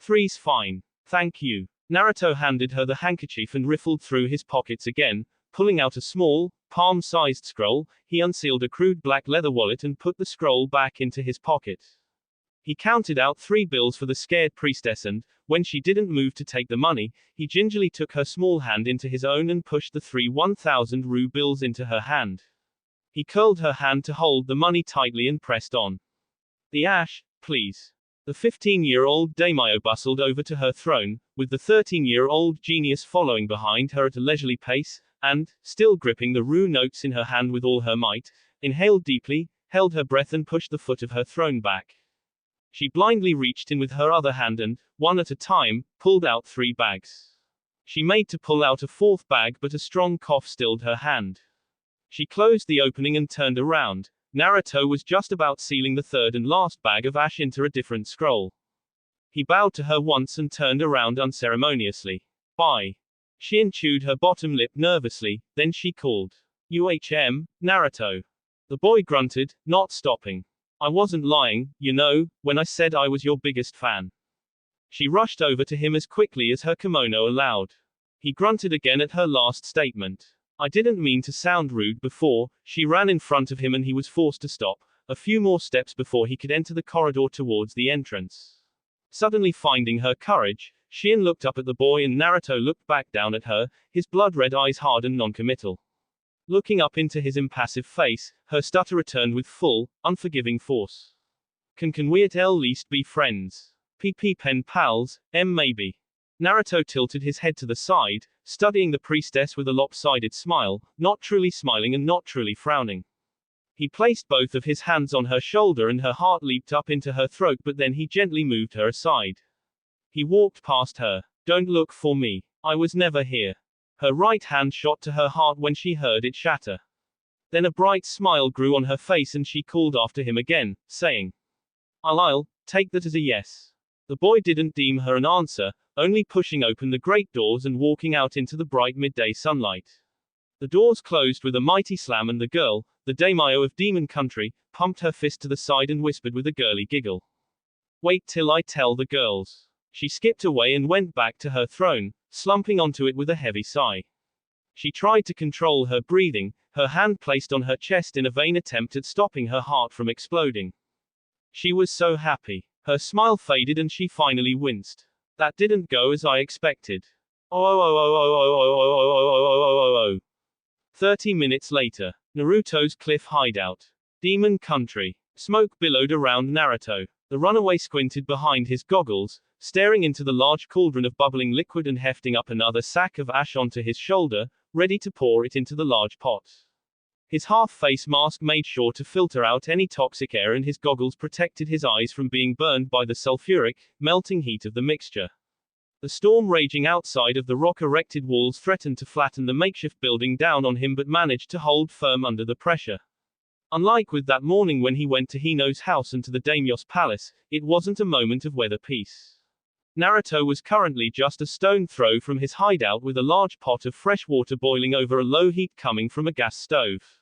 3's fine. Thank you. Naruto handed her the handkerchief and riffled through his pockets again, pulling out a small, palm-sized scroll. He unsealed a crude black leather wallet and put the scroll back into his pocket. He counted out 3 bills for the scared priestess and, when she didn't move to take the money, he gingerly took her small hand into his own and pushed the 3 1000 Ru bills into her hand. He curled her hand to hold the money tightly and pressed on. The ash, please. The 15-year-old daimyo bustled over to her throne, with the 13-year-old genius following behind her at a leisurely pace, and, still gripping the Ru notes in her hand with all her might, inhaled deeply, held her breath and pushed the foot of her throne back. She blindly reached in with her other hand and, one at a time, pulled out 3 bags. She made to pull out a 4th bag but a strong cough stilled her hand. She closed the opening and turned around. Naruto was just about sealing the 3rd and last bag of ash into a different scroll. He bowed to her once and turned around unceremoniously. Bye. Shion chewed her bottom lip nervously, then she called. Naruto. The boy grunted, not stopping. I wasn't lying, you know, when I said I was your biggest fan. She rushed over to him as quickly as her kimono allowed. He grunted again at her last statement. I didn't mean to sound rude before. She ran in front of him and he was forced to stop, a few more steps before he could enter the corridor towards the entrance. Suddenly finding her courage, Shion looked up at the boy and Naruto looked back down at her, his blood-red eyes hard and non-committal. Looking up into his impassive face, her stutter returned with full, unforgiving force. Can we at least be friends? PP pen pals, maybe. Naruto tilted his head to the side, studying the priestess with a lopsided smile, not truly smiling and not truly frowning. He placed both of his hands on her shoulder and her heart leaped up into her throat but then he gently moved her aside. He walked past her. Don't look for me. I was never here. Her right hand shot to her heart when she heard it shatter. Then a bright smile grew on her face and she called after him again, saying, I'll take that as a yes. The boy didn't deem her an answer, only pushing open the great doors and walking out into the bright midday sunlight. The doors closed with a mighty slam and the girl, the daimyo of Demon Country, pumped her fist to the side and whispered with a girly giggle. Wait till I tell the girls. She skipped away and went back to her throne, slumping onto it with a heavy sigh. She tried to control her breathing, her hand placed on her chest in a vain attempt at stopping her heart from exploding. She was so happy. Her smile faded and she finally winced. That didn't go as I expected. 30 minutes later. Naruto's cliff hideout. Demon Country. Smoke billowed around Naruto. The runaway squinted behind his goggles, staring into the large cauldron of bubbling liquid and hefting up another sack of ash onto his shoulder, ready to pour it into the large pot. His half-face mask made sure to filter out any toxic air and his goggles protected his eyes from being burned by the sulfuric, melting heat of the mixture. The storm raging outside of the rock-erected walls threatened to flatten the makeshift building down on him but managed to hold firm under the pressure. Unlike with that morning when he went to Hino's house and to the daimyo's palace, it wasn't a moment of weather peace. Naruto was currently just a stone throw from his hideout with a large pot of fresh water boiling over a low heat coming from a gas stove.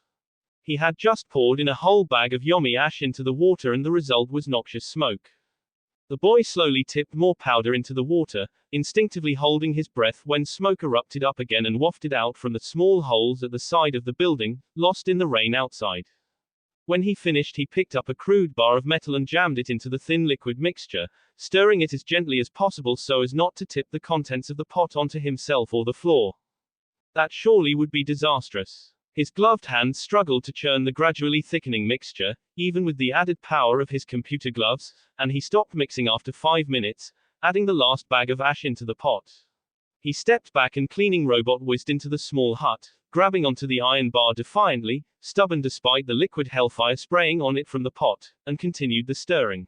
He had just poured in a whole bag of Yomi ash into the water and the result was noxious smoke. The boy slowly tipped more powder into the water, instinctively holding his breath when smoke erupted up again and wafted out from the small holes at the side of the building, lost in the rain outside. When he finished he picked up a crude bar of metal and jammed it into the thin liquid mixture, stirring it as gently as possible so as not to tip the contents of the pot onto himself or the floor. That surely would be disastrous. His gloved hands struggled to churn the gradually thickening mixture, even with the added power of his computer gloves, and he stopped mixing after 5 minutes, adding the last bag of ash into the pot. He stepped back and cleaning robot whizzed into the small hut, grabbing onto the iron bar defiantly, stubborn despite the liquid hellfire spraying on it from the pot, and continued the stirring.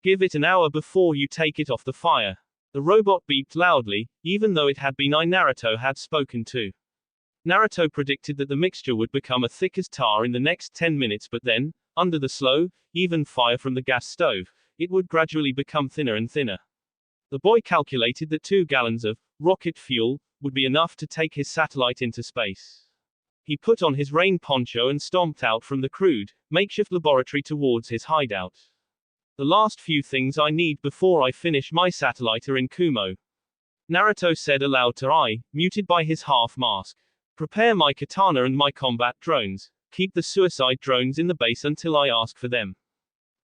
Give it an hour before you take it off the fire. The robot beeped loudly, even though it had been Naruto had spoken to. Naruto predicted that the mixture would become as thick as tar in the next 10 minutes, but then, under the slow, even fire from the gas stove, it would gradually become thinner and thinner. The boy calculated that 2 gallons of rocket fuel would be enough to take his satellite into space. He put on his rain poncho and stomped out from the crude, makeshift laboratory towards his hideout. The last few things I need before I finish my satellite are in Kumo, Naruto said aloud to Ai, muted by his half mask. Prepare my katana and my combat drones. Keep the suicide drones in the base until I ask for them.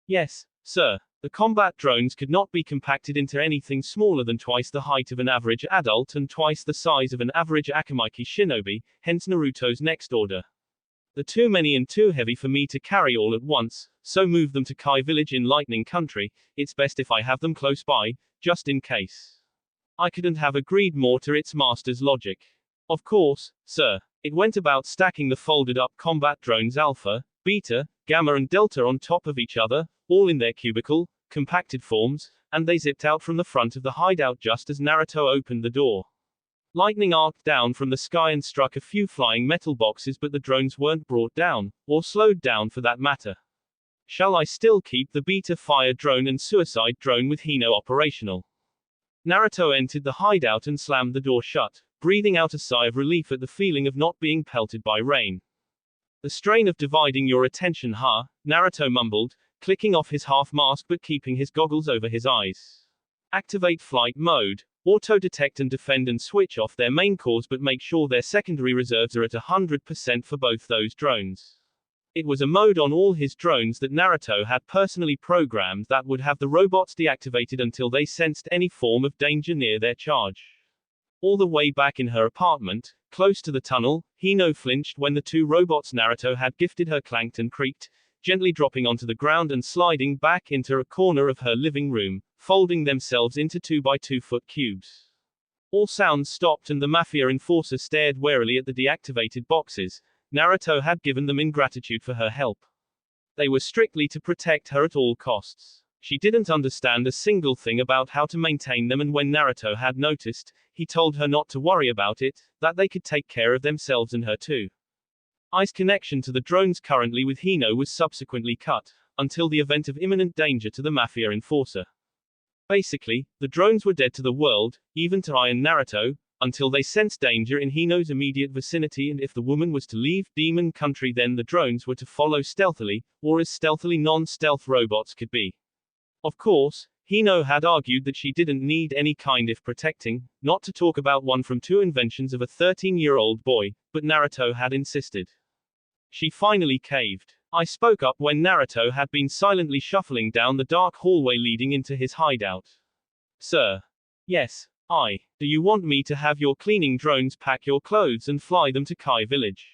Yes, sir. The combat drones could not be compacted into anything smaller than twice the height of an average adult and twice the size of an average Akamaiki shinobi, hence Naruto's next order. They're too many and too heavy for me to carry all at once, so move them to Kai Village in Lightning Country. It's best if I have them close by, just in case. I couldn't have agreed more to its master's logic. Of course, sir. It went about stacking the folded-up combat drones Alpha, Beta, Gamma and Delta on top of each other, all in their cubical, compacted forms, and they zipped out from the front of the hideout just as Naruto opened the door. Lightning arced down from the sky and struck a few flying metal boxes, but the drones weren't brought down, or slowed down for that matter. Shall I still keep the Beta fire drone and suicide drone with Hino operational? Naruto entered the hideout and slammed the door shut, breathing out a sigh of relief at the feeling of not being pelted by rain. The strain of dividing your attention, huh? Naruto mumbled, clicking off his half mask but keeping his goggles over his eyes. Activate flight mode. Auto-detect and defend and switch off their main cores, but make sure their secondary reserves are at 100% for both those drones. It was a mode on all his drones that Naruto had personally programmed that would have the robots deactivated until they sensed any form of danger near their charge. All the way back in her apartment, close to the tunnel, Hino flinched when the 2 robots Naruto had gifted her clanked and creaked, gently dropping onto the ground and sliding back into a corner of her living room, folding themselves into 2x2-foot cubes. All sounds stopped and the Mafia enforcer stared warily at the deactivated boxes. Naruto had given them in gratitude for her help. They were strictly to protect her at all costs. She didn't understand a single thing about how to maintain them, and when Naruto had noticed, he told her not to worry about it, that they could take care of themselves and her too. Ai's connection to the drones currently with Hino was subsequently cut, until the event of imminent danger to the Mafia enforcer. Basically, the drones were dead to the world, even to Ai and Naruto, until they sensed danger in Hino's immediate vicinity, and if the woman was to leave Demon Country, then the drones were to follow stealthily, or as stealthily non-stealth robots could be. Of course, Hino had argued that she didn't need any kind of protecting, not to talk about one from 2 inventions of a 13-year-old boy, but Naruto had insisted. She finally caved. I spoke up when Naruto had been silently shuffling down the dark hallway leading into his hideout. Sir. Yes, I. Do you want me to have your cleaning drones pack your clothes and fly them to Kai Village?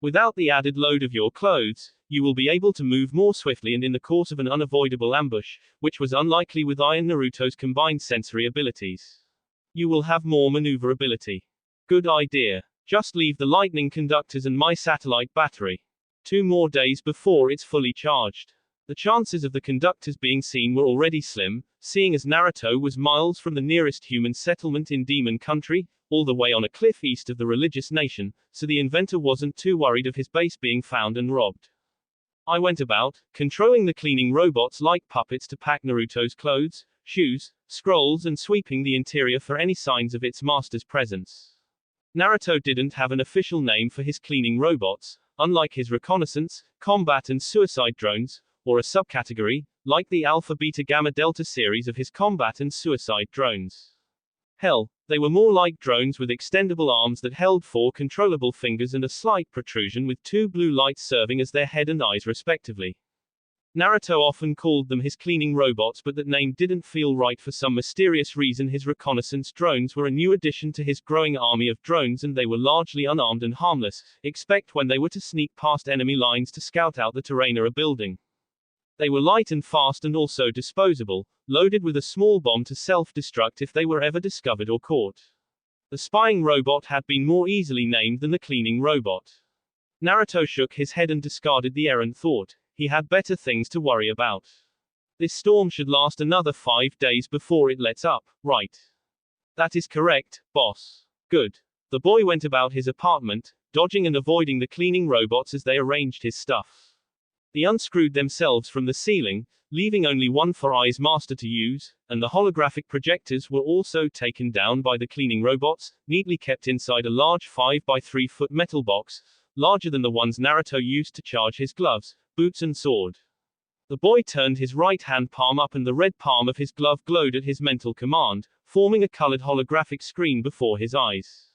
Without the added load of your clothes, you will be able to move more swiftly and in the course of an unavoidable ambush, which was unlikely with Ai and Naruto's combined sensory abilities. You will have more maneuverability. Good idea. Just leave the lightning conductors and my satellite battery. 2 more days before it's fully charged. The chances of the conductors being seen were already slim, seeing as Naruto was miles from the nearest human settlement in Demon Country, all the way on a cliff east of the religious nation, so the inventor wasn't too worried of his base being found and robbed. I went about, controlling the cleaning robots like puppets to pack Naruto's clothes, shoes, scrolls and sweeping the interior for any signs of its master's presence. Naruto didn't have an official name for his cleaning robots, unlike his reconnaissance, combat and suicide drones, or a subcategory, like the Alpha Beta Gamma Delta series of his combat and suicide drones. Hell, they were more like drones with extendable arms that held 4 controllable fingers and a slight protrusion with 2 blue lights serving as their head and eyes respectively. Naruto often called them his cleaning robots, but that name didn't feel right for some mysterious reason. His reconnaissance drones were a new addition to his growing army of drones, and they were largely unarmed and harmless, except when they were to sneak past enemy lines to scout out the terrain or a building. They were light and fast and also disposable, loaded with a small bomb to self-destruct if they were ever discovered or caught. The spying robot had been more easily named than the cleaning robot. Naruto shook his head and discarded the errant thought. He had better things to worry about. This storm should last another 5 days before it lets up, right? That is correct, boss. Good. The boy went about his apartment, dodging and avoiding the cleaning robots as they arranged his stuff. They unscrewed themselves from the ceiling, leaving only one for Ai's master to use, and the holographic projectors were also taken down by the cleaning robots, neatly kept inside a large 5 by 3 foot metal box, larger than the ones Naruto used to charge his gloves, boots and sword. The boy turned his right hand palm up and the red palm of his glove glowed at his mental command, forming a colored holographic screen before his eyes.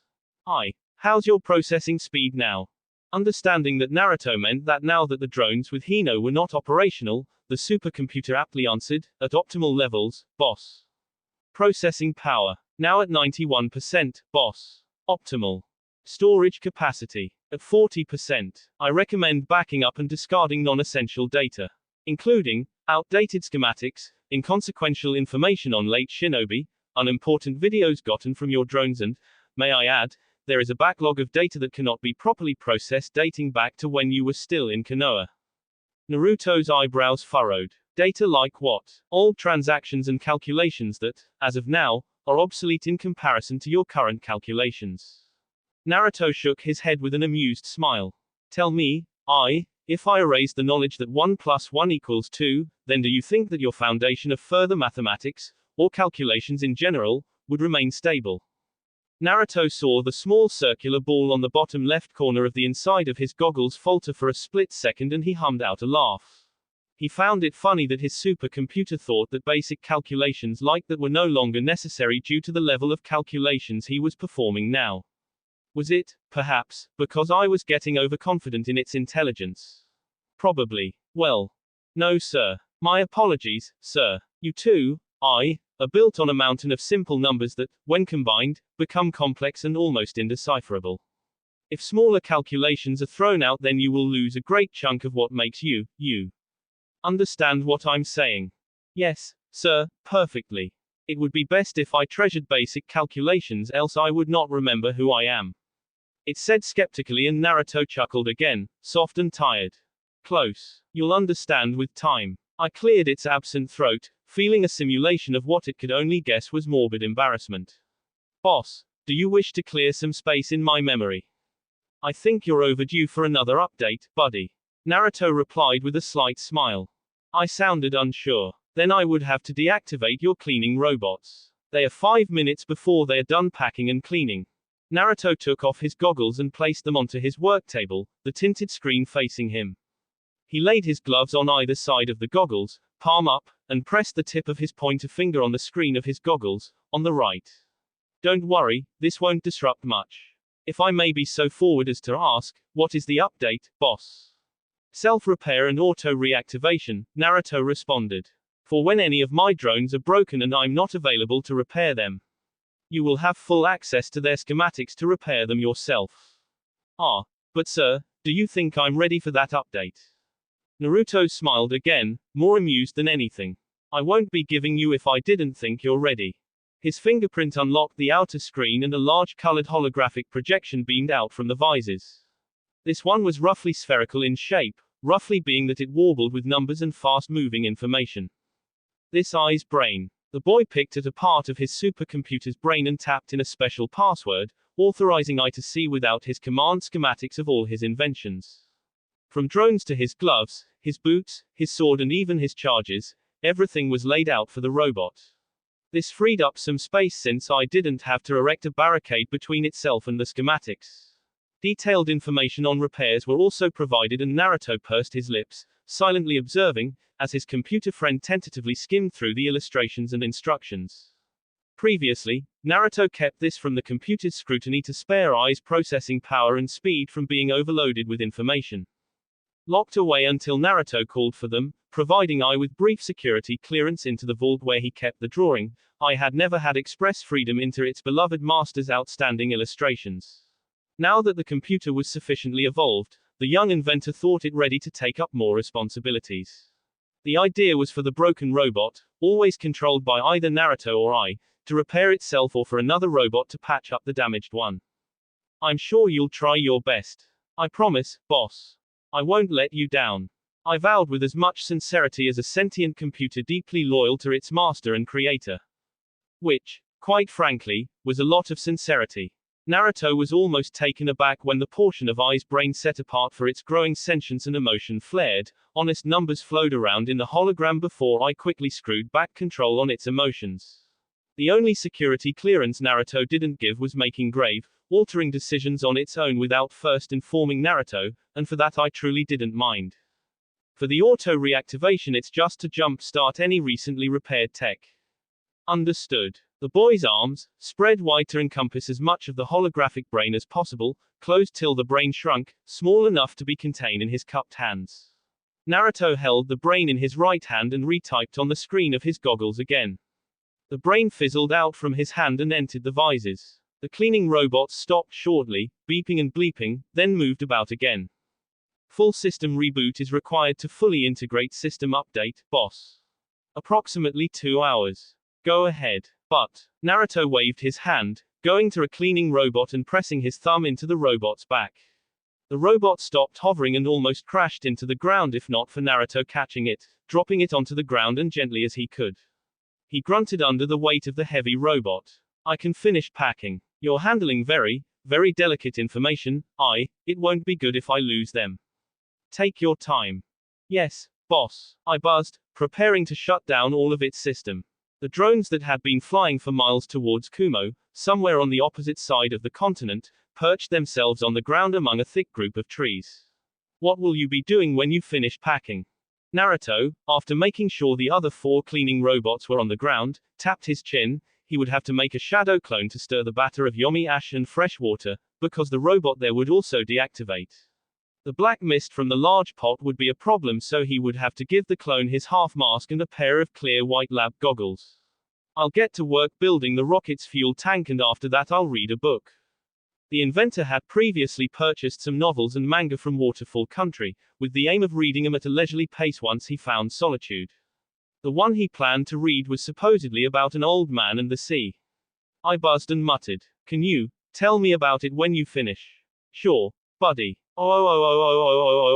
How's your processing speed now? Understanding that Naruto meant that now that the drones with Hino were not operational, the supercomputer aptly answered, at optimal levels, boss. Processing power. Now at 91%, boss. Optimal. Storage capacity. At 40%. I recommend backing up and discarding non-essential data, including outdated schematics, inconsequential information on late shinobi, unimportant videos gotten from your drones and, may I add, there is a backlog of data that cannot be properly processed dating back to when you were still in Konoha. Naruto's eyebrows furrowed. Data like what? Old transactions and calculations that, as of now, are obsolete in comparison to your current calculations. Naruto shook his head with an amused smile. Tell me, if I erase the knowledge that 1 plus 1 equals 2, then do you think that your foundation of further mathematics, or calculations in general, would remain stable? Naruto saw the small circular ball on the bottom left corner of the inside of his goggles falter for a split second and he hummed out a laugh. He found it funny that his supercomputer thought that basic calculations like that were no longer necessary due to the level of calculations he was performing now. Was it, perhaps, because I was getting overconfident in its intelligence? Probably. Well. No, sir. My apologies, sir. You too, are built on a mountain of simple numbers that, when combined, become complex and almost indecipherable. If smaller calculations are thrown out, then you will lose a great chunk of what makes you, you. Understand what I'm saying? Yes, sir, perfectly. It would be best if I treasured basic calculations, else I would not remember who I am. It said skeptically, and Naruto chuckled again, soft and tired. Close. You'll understand with time. I cleared its absent throat, feeling a simulation of what it could only guess was morbid embarrassment. Boss, do you wish to clear some space in my memory? I think you're overdue for another update, buddy. Naruto replied with a slight smile. I sounded unsure. Then I would have to deactivate your cleaning robots. They are 5 minutes before they are done packing and cleaning. Naruto took off his goggles and placed them onto his work table, the tinted screen facing him. He laid his gloves on either side of the goggles, palm up, and pressed the tip of his pointer finger on the screen of his goggles, on the right. Don't worry, this won't disrupt much. If I may be so forward as to ask, what is the update, boss? Self-repair and auto-reactivation, Naruto responded. For when any of my drones are broken and I'm not available to repair them, you will have full access to their schematics to repair them yourself. But sir, do you think I'm ready for that update? Naruto smiled again, more amused than anything. I won't be giving you if I didn't think you're ready. His fingerprint unlocked the outer screen and a large colored holographic projection beamed out from the visors. This one was roughly spherical in shape, roughly being that it warbled with numbers and fast-moving information. This Ai's brain. The boy picked at a part of his supercomputer's brain and tapped in a special password, authorizing Ai to see without his command schematics of all his inventions. From drones to his gloves, his boots, his sword and even his charges, everything was laid out for the robot. This freed up some space since Ai didn't have to erect a barricade between itself and the schematics. Detailed information on repairs were also provided and Naruto pursed his lips, silently observing, as his computer friend tentatively skimmed through the illustrations and instructions. Previously, Naruto kept this from the computer's scrutiny to spare Ai's processing power and speed from being overloaded with information. Locked away until Naruto called for them, providing Ai with brief security clearance into the vault where he kept the drawing, Ai had never had express freedom into its beloved master's outstanding illustrations. Now that the computer was sufficiently evolved, the young inventor thought it ready to take up more responsibilities. The idea was for the broken robot, always controlled by either Naruto or Ai, to repair itself or for another robot to patch up the damaged one. I'm sure you'll try your best. I promise, boss. I won't let you down. I vowed with as much sincerity as a sentient computer deeply loyal to its master and creator. Which, quite frankly, was a lot of sincerity. Naruto was almost taken aback when the portion of Ai's brain set apart for its growing sentience and emotion flared. Honest numbers flowed around in the hologram before Ai quickly screwed back control on its emotions. The only security clearance Naruto didn't give was making grave, altering decisions on its own without first informing Naruto, and for that I truly didn't mind. For the auto reactivation, it's just to jump start any recently repaired tech. Understood. The boy's arms, spread wide to encompass as much of the holographic brain as possible, closed till the brain shrunk, small enough to be contained in his cupped hands. Naruto held the brain in his right hand and retyped on the screen of his goggles again. The brain fizzled out from his hand and entered the visors. The cleaning robots stopped shortly, beeping and bleeping, then moved about again. Full system reboot is required to fully integrate system update, boss. Approximately 2 hours. Go ahead. But, Naruto waved his hand, going to a cleaning robot and pressing his thumb into the robot's back. The robot stopped hovering and almost crashed into the ground if not for Naruto catching it, dropping it onto the ground and gently as he could. He grunted under the weight of the heavy robot. I can finish packing. You're handling very, very delicate information, it won't be good if I lose them. Take your time. Yes, boss, I buzzed, preparing to shut down all of its system. The drones that had been flying for miles towards Kumo, somewhere on the opposite side of the continent, perched themselves on the ground among a thick group of trees. What will you be doing when you finish packing? Naruto, after making sure the other 4 cleaning robots were on the ground, tapped his chin. He would have to make a shadow clone to stir the batter of Yomi ash and fresh water, because the robot there would also deactivate. The black mist from the large pot would be a problem, so he would have to give the clone his half mask and a pair of clear white lab goggles. I'll get to work building the rocket's fuel tank and after that I'll read a book. The inventor had previously purchased some novels and manga from Waterfall Country, with the aim of reading them at a leisurely pace once he found solitude. The one he planned to read was supposedly about an old man and the sea. I buzzed and muttered, "Can you tell me about it when you finish?" "Sure, buddy." Oh.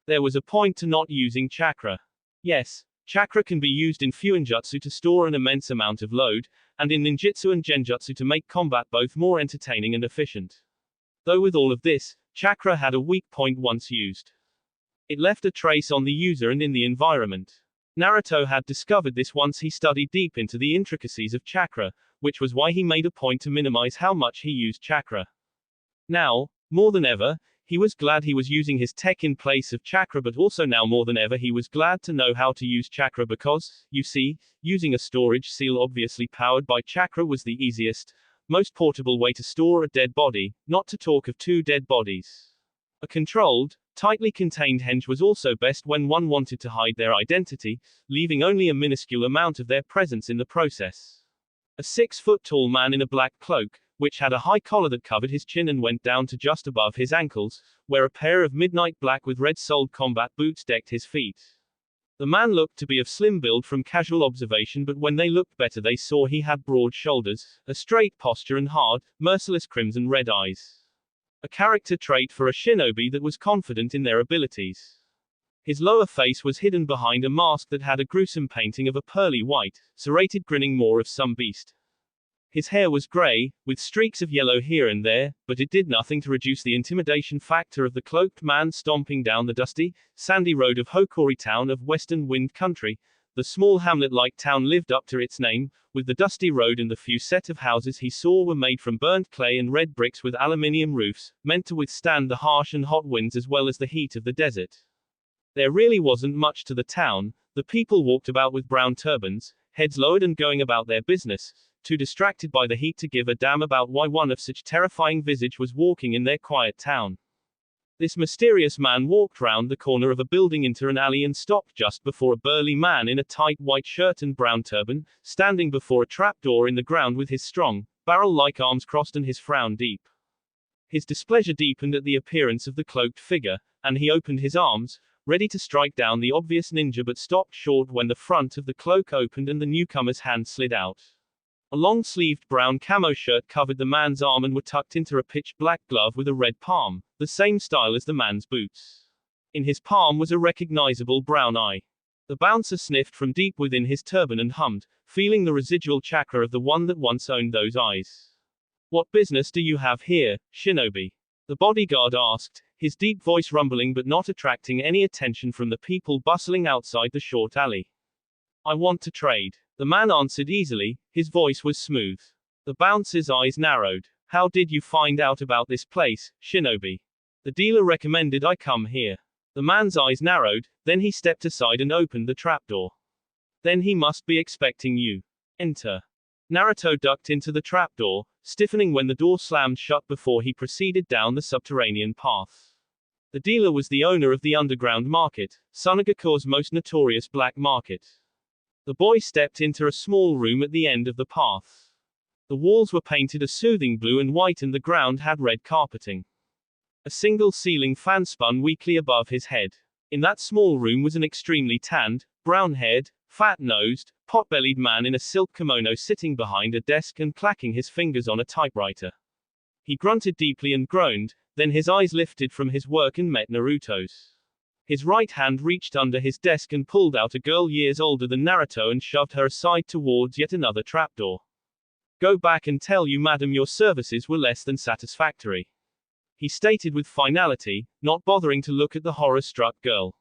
There was a point to not using chakra. Yes, chakra can be used in fuinjutsu to store an immense amount of load, and in ninjutsu and genjutsu to make combat both more entertaining and efficient. Though with all of this, chakra had a weak point once used. It left a trace on the user and in the environment. Naruto had discovered this once he studied deep into the intricacies of chakra, which was why he made a point to minimize how much he used chakra. Now, more than ever, he was glad he was using his tech in place of chakra, but also now more than ever he was glad to know how to use chakra because, you see, using a storage seal obviously powered by chakra was the easiest, most portable way to store a dead body, not to talk of 2 dead bodies. A controlled, tightly contained henge was also best when one wanted to hide their identity, leaving only a minuscule amount of their presence in the process. A 6-foot-tall man in a black cloak, which had a high collar that covered his chin and went down to just above his ankles, where a pair of midnight black with red-soled combat boots decked his feet. The man looked to be of slim build from casual observation, but when they looked better they saw he had broad shoulders, a straight posture and hard, merciless crimson-red eyes. A character trait for a shinobi that was confident in their abilities. His lower face was hidden behind a mask that had a gruesome painting of a pearly white, serrated grinning maw of some beast. His hair was gray, with streaks of yellow here and there, but it did nothing to reduce the intimidation factor of the cloaked man stomping down the dusty, sandy road of Hokori town of Western Wind Country. The small hamlet-like town lived up to its name, with the dusty road and the few set of houses he saw were made from burnt clay and red bricks with aluminium roofs, meant to withstand the harsh and hot winds as well as the heat of the desert. There really wasn't much to the town. The people walked about with brown turbans, heads lowered and going about their business, too distracted by the heat to give a damn about why one of such terrifying visage was walking in their quiet town. This mysterious man walked round the corner of a building into an alley and stopped just before a burly man in a tight white shirt and brown turban, standing before a trapdoor in the ground with his strong, barrel-like arms crossed and his frown deep. His displeasure deepened at the appearance of the cloaked figure, and he opened his arms, ready to strike down the obvious ninja, but stopped short when the front of the cloak opened and the newcomer's hand slid out. A long-sleeved brown camo shirt covered the man's arm and were tucked into a pitch-black glove with a red palm, the same style as the man's boots. In his palm was a recognizable brown eye. The bouncer sniffed from deep within his turban and hummed, feeling the residual chakra of the one that once owned those eyes. What business do you have here, shinobi? The bodyguard asked, his deep voice rumbling but not attracting any attention from the people bustling outside the short alley. I want to trade. The man answered easily, his voice was smooth. The bouncer's eyes narrowed. How did you find out about this place, shinobi? The dealer recommended I come here. The man's eyes narrowed, then he stepped aside and opened the trapdoor. Then he must be expecting you. Enter. Naruto ducked into the trapdoor, stiffening when the door slammed shut before he proceeded down the subterranean path. The dealer was the owner of the underground market, Sunagaku's most notorious black market. The boy stepped into a small room at the end of the path. The walls were painted a soothing blue and white and the ground had red carpeting. A single ceiling fan spun weakly above his head. In that small room was an extremely tanned, brown-haired, fat-nosed, pot-bellied man in a silk kimono sitting behind a desk and clacking his fingers on a typewriter. He grunted deeply and groaned, then his eyes lifted from his work and met Naruto's. His right hand reached under his desk and pulled out a girl years older than Naruto and shoved her aside towards yet another trapdoor. Go back and tell you madam your services were less than satisfactory. He stated with finality, not bothering to look at the horror-struck girl.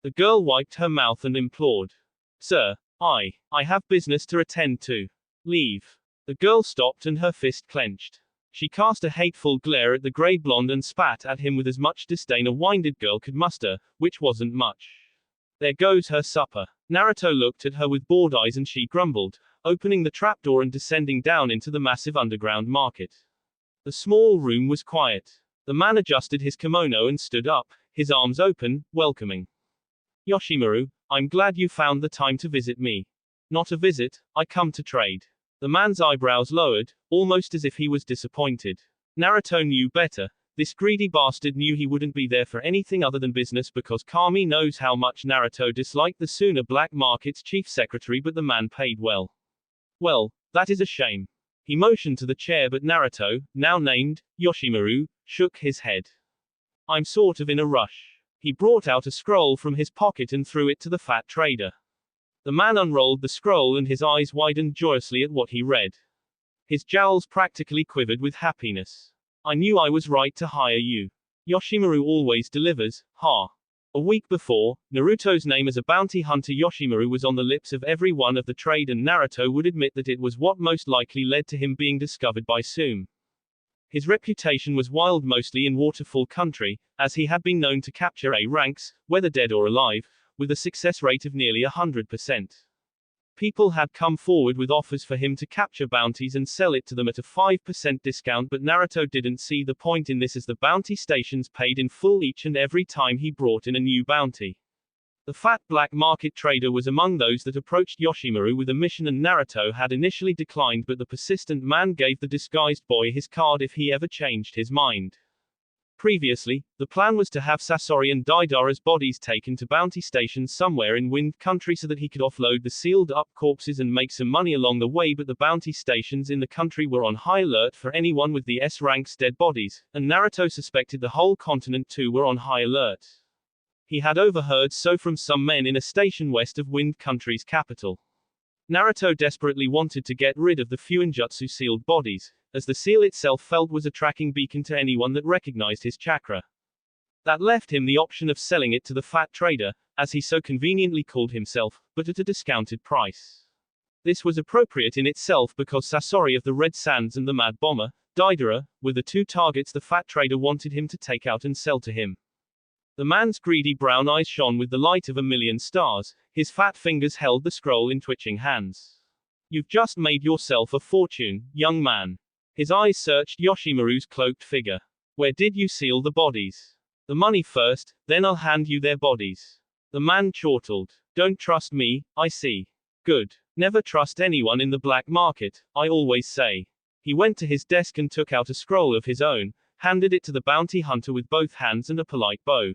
The girl wiped her mouth and implored. Sir, I have business to attend to. Leave. The girl stopped and her fist clenched. She cast a hateful glare at the grey blonde and spat at him with as much disdain a winded girl could muster, which wasn't much. There goes her supper. Naruto looked at her with bored eyes and she grumbled, opening the trapdoor and descending down into the massive underground market. The small room was quiet. The man adjusted his kimono and stood up, his arms open, welcoming. Yoshimaru, I'm glad you found the time to visit me. Not a visit, I come to trade. The man's eyebrows lowered, almost as if he was disappointed. Naruto knew better. This greedy bastard knew he wouldn't be there for anything other than business because Kami knows how much Naruto disliked the Suna Black Market's chief secretary, but the man paid well. Well, that is a shame. He motioned to the chair, but Naruto, now named Yoshimaru, shook his head. I'm sort of in a rush. He brought out a scroll from his pocket and threw it to the fat trader. The man unrolled the scroll and his eyes widened joyously at what he read. His jowls practically quivered with happiness. I knew I was right to hire you. Yoshimaru always delivers, ha. A week before, Naruto's name as a bounty hunter Yoshimaru was on the lips of every one of the trade, and Naruto would admit that it was what most likely led to him being discovered by Tsume. His reputation was wild mostly in Waterfall Country, as he had been known to capture A ranks, whether dead or alive, with a success rate of nearly 100%. People had come forward with offers for him to capture bounties and sell it to them at a 5% discount, but Naruto didn't see the point in this as the bounty stations paid in full each and every time he brought in a new bounty. The fat black market trader was among those that approached Yoshimaru with a mission, and Naruto had initially declined, but the persistent man gave the disguised boy his card if he ever changed his mind. Previously, the plan was to have Sasori and Deidara's bodies taken to bounty stations somewhere in Wind Country so that he could offload the sealed-up corpses and make some money along the way, but the bounty stations in the country were on high alert for anyone with the S-rank's dead bodies, and Naruto suspected the whole continent too were on high alert. He had overheard so from some men in a station west of Wind Country's capital. Naruto desperately wanted to get rid of the Fuinjutsu sealed bodies, as the seal itself felt was a tracking beacon to anyone that recognized his chakra. That left him the option of selling it to the fat trader, as he so conveniently called himself, but at a discounted price. This was appropriate in itself because Sasori of the Red Sands and the Mad Bomber, Deidara, were the two targets the fat trader wanted him to take out and sell to him. The man's greedy brown eyes shone with the light of a million stars, his fat fingers held the scroll in twitching hands. You've just made yourself a fortune, young man. His eyes searched Yoshimaru's cloaked figure. Where did you seal the bodies? The money first, then I'll hand you their bodies. The man chortled. Don't trust me, I see. Good. Never trust anyone in the black market, I always say. He went to his desk and took out a scroll of his own, handed it to the bounty hunter with both hands and a polite bow.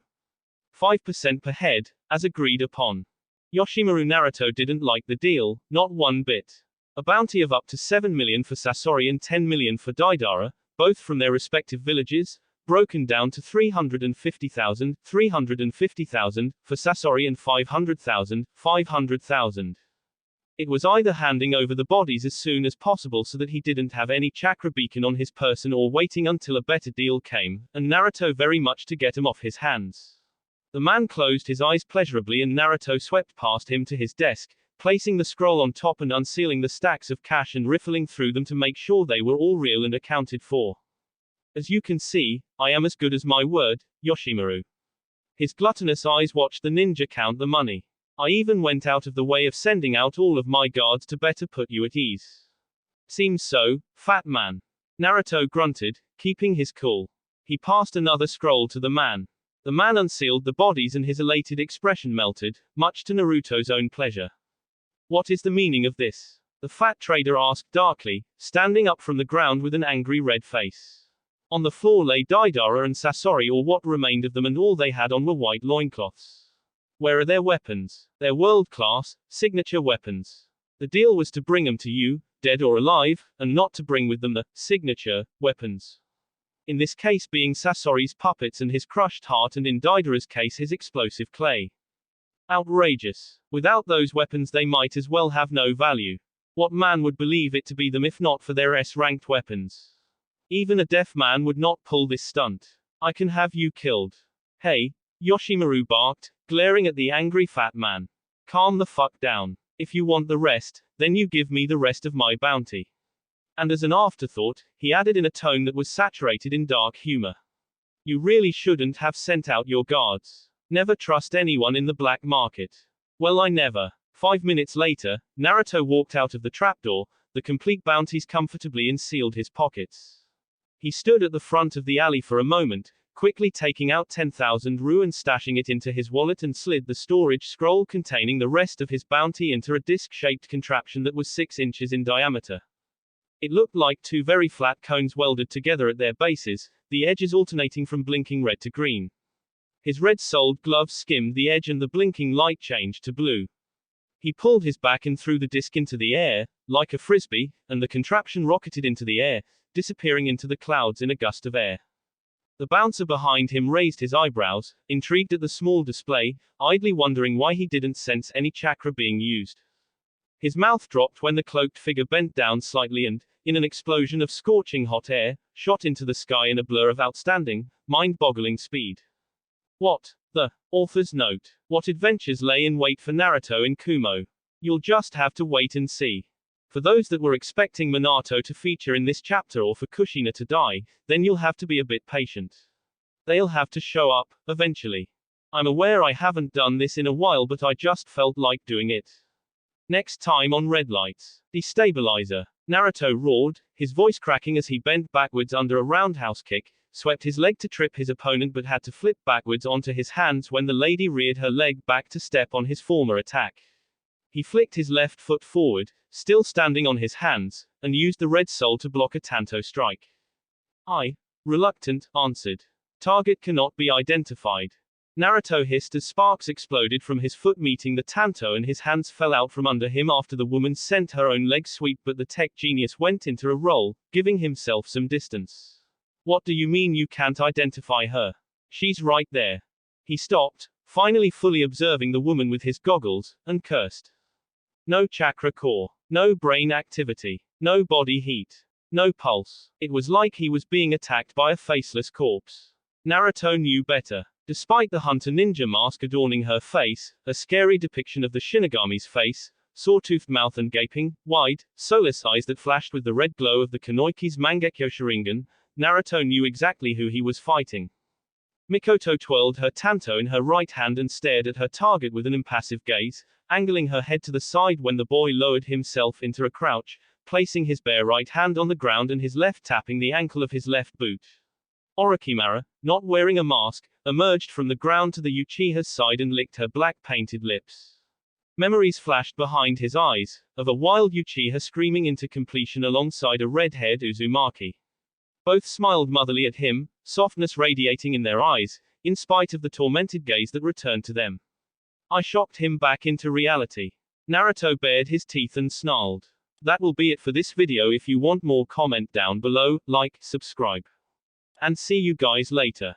5% per head, as agreed upon. Yoshimaru Naruto didn't like the deal, not one bit. A bounty of up to 7 million for Sasori and 10 million for Deidara, both from their respective villages, broken down to 350,000 for Sasori and 500,000. It was either handing over the bodies as soon as possible so that he didn't have any chakra beacon on his person, or waiting until a better deal came, and Naruto very much to get him off his hands. The man closed his eyes pleasurably, and Naruto swept past him to his desk, placing the scroll on top and unsealing the stacks of cash and riffling through them to make sure they were all real and accounted for. As you can see, I am as good as my word, Yoshimaru. His gluttonous eyes watched the ninja count the money. I even went out of the way of sending out all of my guards to better put you at ease. Seems so, fat man. Naruto grunted, keeping his cool. He passed another scroll to the man. The man unsealed the bodies and his elated expression melted, much to Naruto's own pleasure. What is the meaning of this? The fat trader asked darkly, standing up from the ground with an angry red face. On the floor lay Deidara and Sasori, or what remained of them, and all they had on were white loincloths. Where are their weapons? Their world-class, signature weapons. The deal was to bring them to you, dead or alive, and not to bring with them the signature weapons. In this case being Sasori's puppets and his crushed heart, and in Deidara's case his explosive clay. Outrageous. Without those weapons they might as well have no value. What man would believe it to be them if not for their S-ranked weapons? Even a deaf man would not pull this stunt. I can have you killed. Hey, Yoshimaru barked, glaring at the angry fat man. Calm the fuck down. If you want the rest, then you give me the rest of my bounty. And as an afterthought, he added in a tone that was saturated in dark humor. You really shouldn't have sent out your guards. Never trust anyone in the black market. Well, I never. 5 minutes later, Naruto walked out of the trapdoor, the complete bounties comfortably unsealed his pockets. He stood at the front of the alley for a moment, quickly taking out 10,000 Ru and stashing it into his wallet, and slid the storage scroll containing the rest of his bounty into a disc-shaped contraption that was 6 inches in diameter. It looked like 2 very flat cones welded together at their bases, the edges alternating from blinking red to green. His red-soled gloves skimmed the edge and the blinking light changed to blue. He pulled his back and threw the disc into the air, like a frisbee, and the contraption rocketed into the air, disappearing into the clouds in a gust of air. The bouncer behind him raised his eyebrows, intrigued at the small display, idly wondering why he didn't sense any chakra being used. His mouth dropped when the cloaked figure bent down slightly and, in an explosion of scorching hot air, shot into the sky in a blur of outstanding, mind-boggling speed. What? The author's note. What adventures lay in wait for Naruto in Kumo? You'll just have to wait and see. For those that were expecting Minato to feature in this chapter or for Kushina to die, then you'll have to be a bit patient. They'll have to show up, eventually. I'm aware I haven't done this in a while, but I just felt like doing it. Next time on Red Lights. Destabilizer. Naruto roared, his voice cracking as he bent backwards under a roundhouse kick, swept his leg to trip his opponent but had to flip backwards onto his hands when the lady reared her leg back to step on his former attack. He flicked his left foot forward, still standing on his hands, and used the red soul to block a Tanto strike. I, reluctant, answered. Target cannot be identified. Naruto hissed as sparks exploded from his foot meeting the Tanto and his hands fell out from under him after the woman sent her own leg sweep, but the tech genius went into a roll, giving himself some distance. What do you mean you can't identify her? She's right there. He stopped, finally fully observing the woman with his goggles, and cursed. No chakra core. No brain activity. No body heat. No pulse. It was like he was being attacked by a faceless corpse. Naruto knew better. Despite the hunter ninja mask adorning her face, a scary depiction of the Shinigami's face, saw-toothed mouth and gaping, wide, soulless eyes that flashed with the red glow of the Kunoichi's Mangekyo Sharingan, Naruto knew exactly who he was fighting. Mikoto twirled her Tanto in her right hand and stared at her target with an impassive gaze, angling her head to the side when the boy lowered himself into a crouch, placing his bare right hand on the ground and his left tapping the ankle of his left boot. Orochimaru, not wearing a mask, emerged from the ground to the Uchiha's side and licked her black-painted lips. Memories flashed behind his eyes, of a wild Uchiha screaming into completion alongside a red-haired Uzumaki. Both smiled motherly at him, softness radiating in their eyes, in spite of the tormented gaze that returned to them. I shocked him back into reality. Naruto bared his teeth and snarled. That will be it for this video. If you want more, comment down below, like, subscribe. And see you guys later.